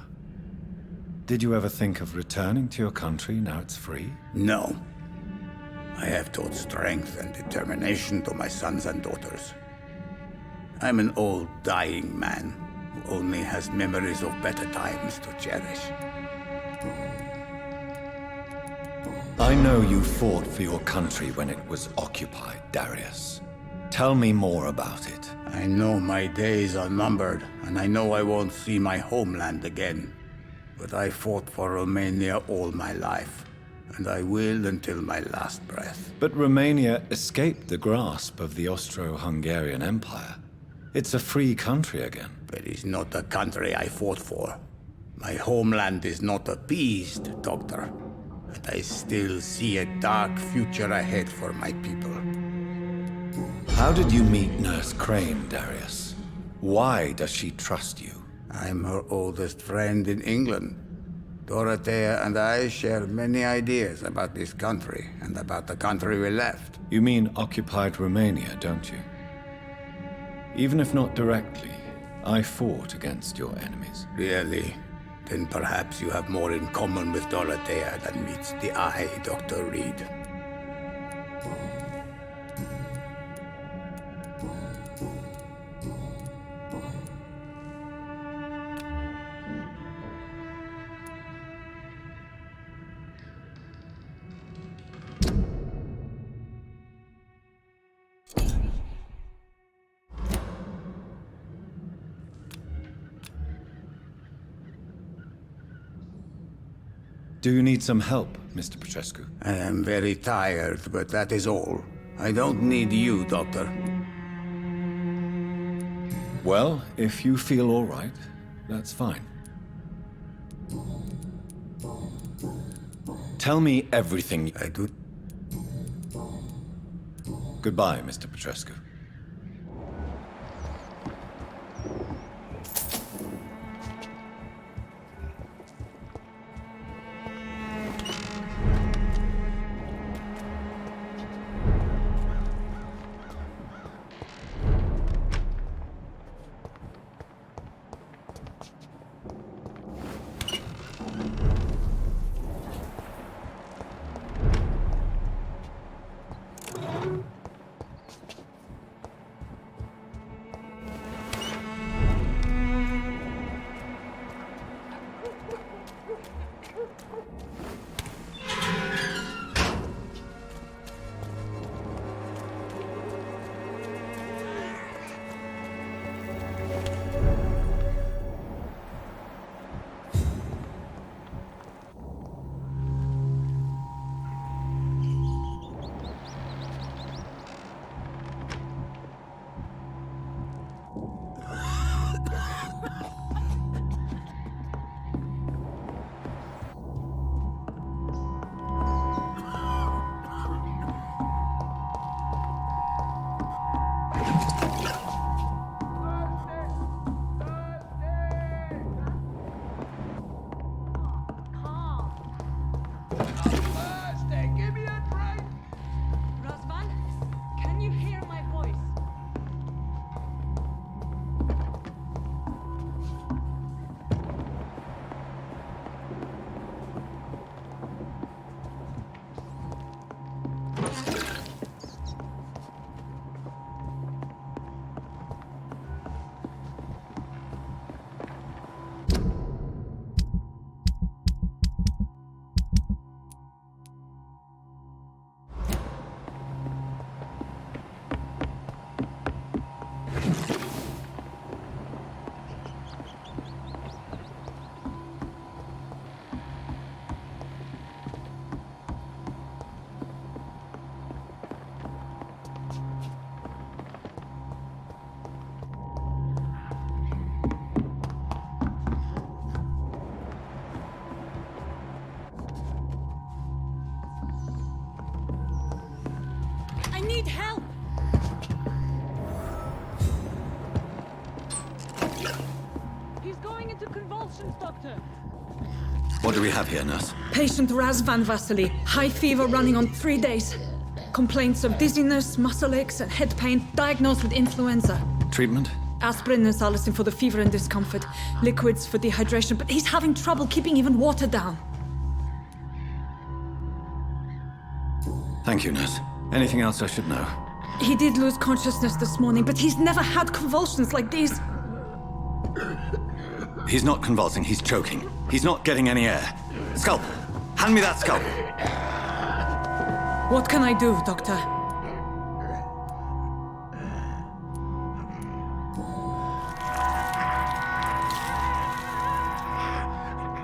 Did you ever think of returning to your country now it's free? No. I have taught strength and determination to my sons and daughters. I'm an old, dying man who only has memories of better times to cherish. I know you fought for your country when it was occupied, Darius. Tell me more about it. I know my days are numbered, and I know I won't see my homeland again. But I fought for Romania all my life, and I will until my last breath. But Romania escaped the grasp of the Austro-Hungarian Empire. It's a free country again. But it's not the country I fought for. My homeland is not appeased, Doctor. And I still see a dark future ahead for my people. How did you meet Nurse Crane, Darius? Why does she trust you? I'm her oldest friend in England. Dorothea and I share many ideas about this country and about the country we left. You mean occupied Romania, don't you? Even if not directly, I fought against your enemies. Really? Then perhaps you have more in common with Dorothea than meets the eye, Dr. Reed. Do you need some help, Mr. Petrescu? I am very tired, but that is all. I don't need you, Doctor. Well, if you feel all right, that's fine. Tell me everything. I do. Goodbye, Mr. Petrescu. Need help! He's going into convulsions, Doctor. What do we have here, nurse? Patient Razvan Vasily. High fever running on 3 days. Complaints of dizziness, muscle aches, and head pain. Diagnosed with influenza. Treatment? Aspirin and salicin for the fever and discomfort. Liquids for dehydration, but he's having trouble keeping even water down. Thank you, nurse. Anything else I should know? He did lose consciousness this morning, but he's never had convulsions like these. He's not convulsing, he's choking. He's not getting any air. Scalpel! Hand me that scalpel! What can I do, Doctor?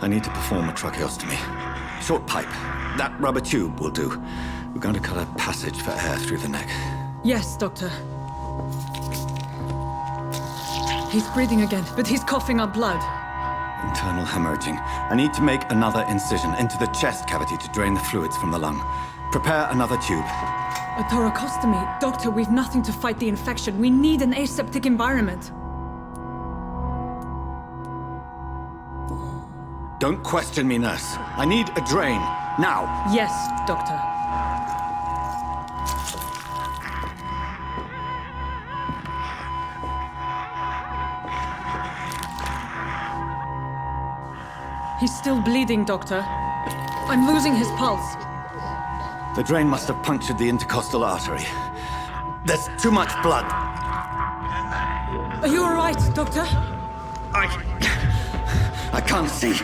I need to perform a tracheostomy. Short pipe. That rubber tube will do. We're going to cut a passage for air through the neck. Yes, Doctor. He's breathing again, but he's coughing up blood. Internal hemorrhaging. I need to make another incision into the chest cavity to drain the fluids from the lung. Prepare another tube. A thoracostomy? Doctor, we've nothing to fight the infection. We need an aseptic environment. Don't question me, nurse. I need a drain. Now. Yes, Doctor. He's still bleeding, Doctor. I'm losing his pulse. The drain must have punctured the intercostal artery. There's too much blood. Are you all right, Doctor? I can't see.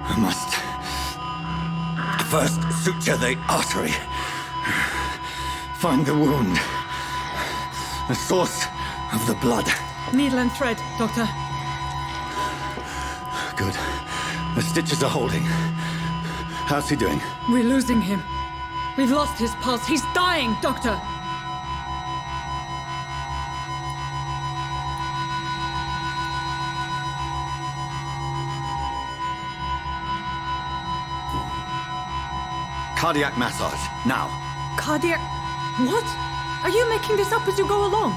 I must first suture the artery. Find the wound. The source of the blood. Needle and thread, Doctor. Good. The stitches are holding. How's he doing? We're losing him. We've lost his pulse. He's dying, Doctor! Cardiac massage, now. Cardiac... What? Are you making this up as you go along?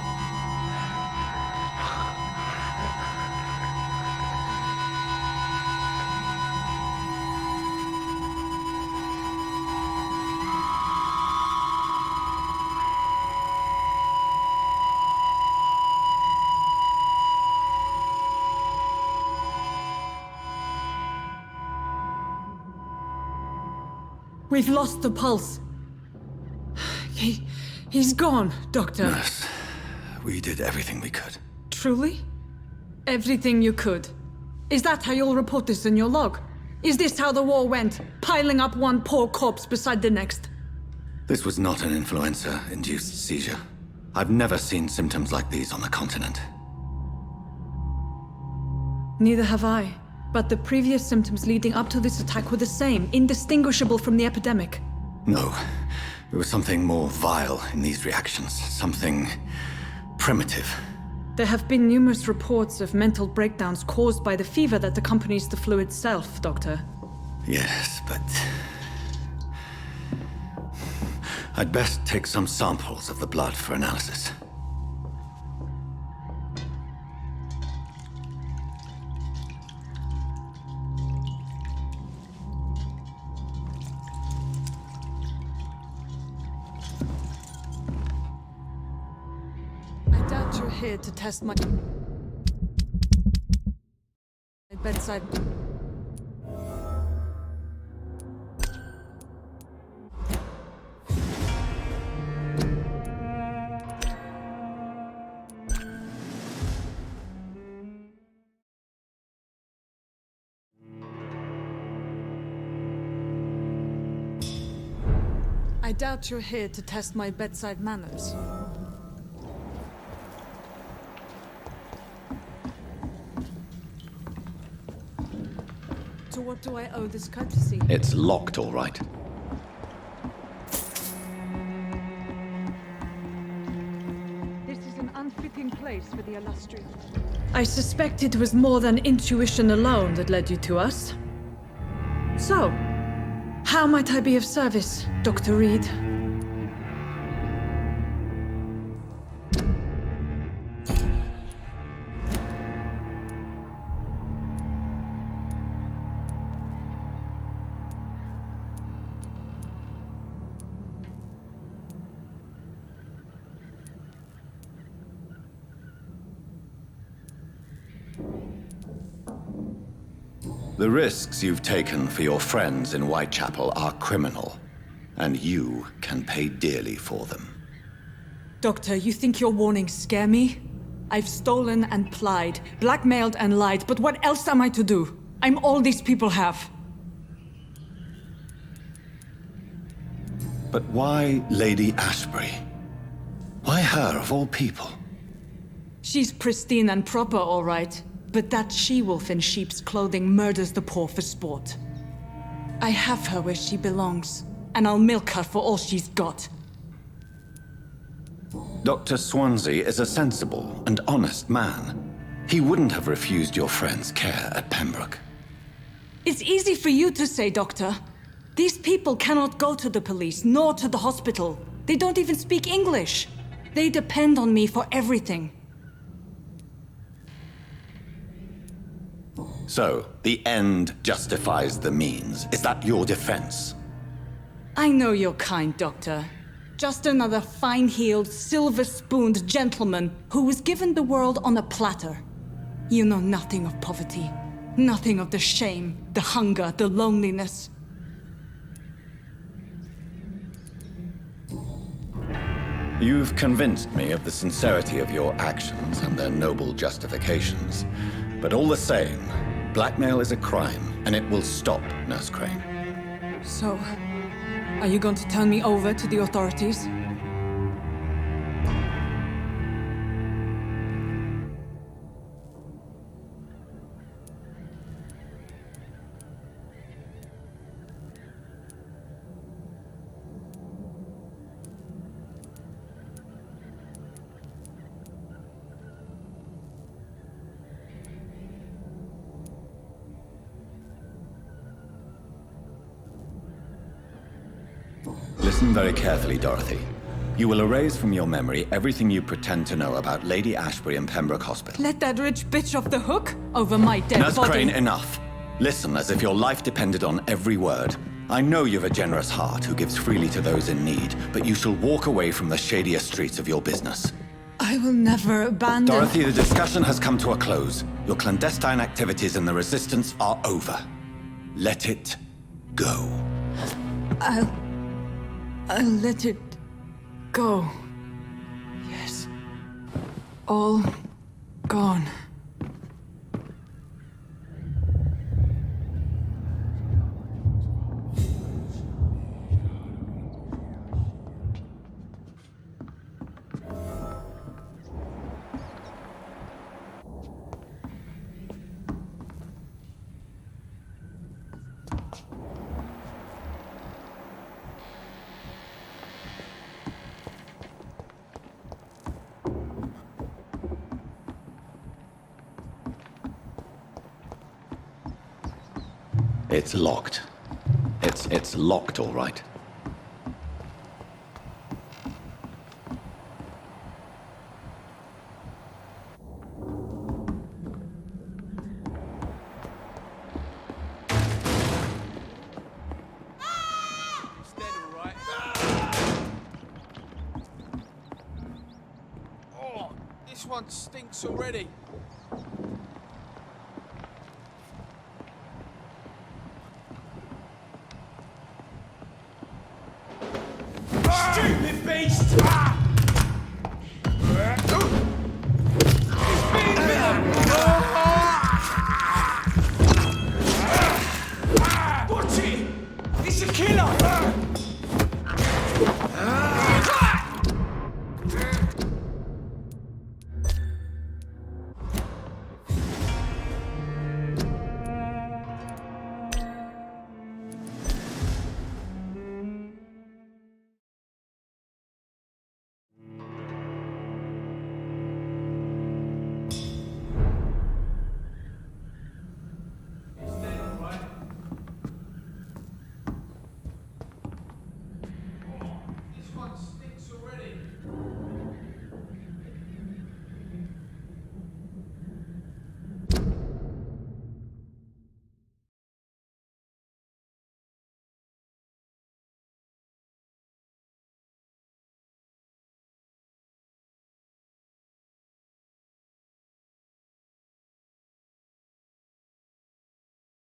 We've lost the pulse. He's gone, Doctor. Nurse, we did everything we could. Truly? Everything you could. Is that how you'll report this in your log? Is this how the war went? Piling up one poor corpse beside the next? This was not an influenza-induced seizure. I've never seen symptoms like these on the continent. Neither have I. But the previous symptoms leading up to this attack were the same, indistinguishable from the epidemic. No. There was something more vile in these reactions. Something primitive. There have been numerous reports of mental breakdowns caused by the fever that accompanies the flu itself, Doctor. Yes, but... I'd best take some samples of the blood for analysis. You're here to test my bedside. I doubt you're here to test my bedside manners. To what do I owe this courtesy? It's locked, all right. This is an unfitting place for the illustrious. I suspect it was more than intuition alone that led you to us. So, how might I be of service, Dr. Reed? The risks you've taken for your friends in Whitechapel are criminal, and you can pay dearly for them. Doctor, you think your warnings scare me? I've stolen and plied, blackmailed and lied, but what else am I to do? I'm all these people have. But why Lady Ashbury? Why her, of all people? She's pristine and proper, all right. But that she-wolf in sheep's clothing murders the poor for sport. I have her where she belongs, and I'll milk her for all she's got. Dr. Swansea is a sensible and honest man. He wouldn't have refused your friend's care at Pembroke. It's easy for you to say, Doctor. These people cannot go to the police, nor to the hospital. They don't even speak English. They depend on me for everything. So, the end justifies the means. Is that your defense? I know you're kind, Doctor. Just another fine-heeled, silver-spooned gentleman who was given the world on a platter. You know nothing of poverty. Nothing of the shame, the hunger, the loneliness. You've convinced me of the sincerity of your actions and their noble justifications. But all the same, blackmail is a crime, and it will stop, Nurse Crane. So, are you going to turn me over to the authorities? Listen very carefully, Dorothy. You will erase from your memory everything you pretend to know about Lady Ashbury and Pembroke Hospital. Let that rich bitch off the hook over my dead Nurse body. Crane, enough. Listen as if your life depended on every word. I know you've a generous heart who gives freely to those in need, but you shall walk away from the shadier streets of your business. I will never abandon... Dorothy, the discussion has come to a close. Your clandestine activities in the Resistance are over. Let it go. I'll let it go. Yes. All gone. It's locked. It's locked, all right. Oh, this one stinks already.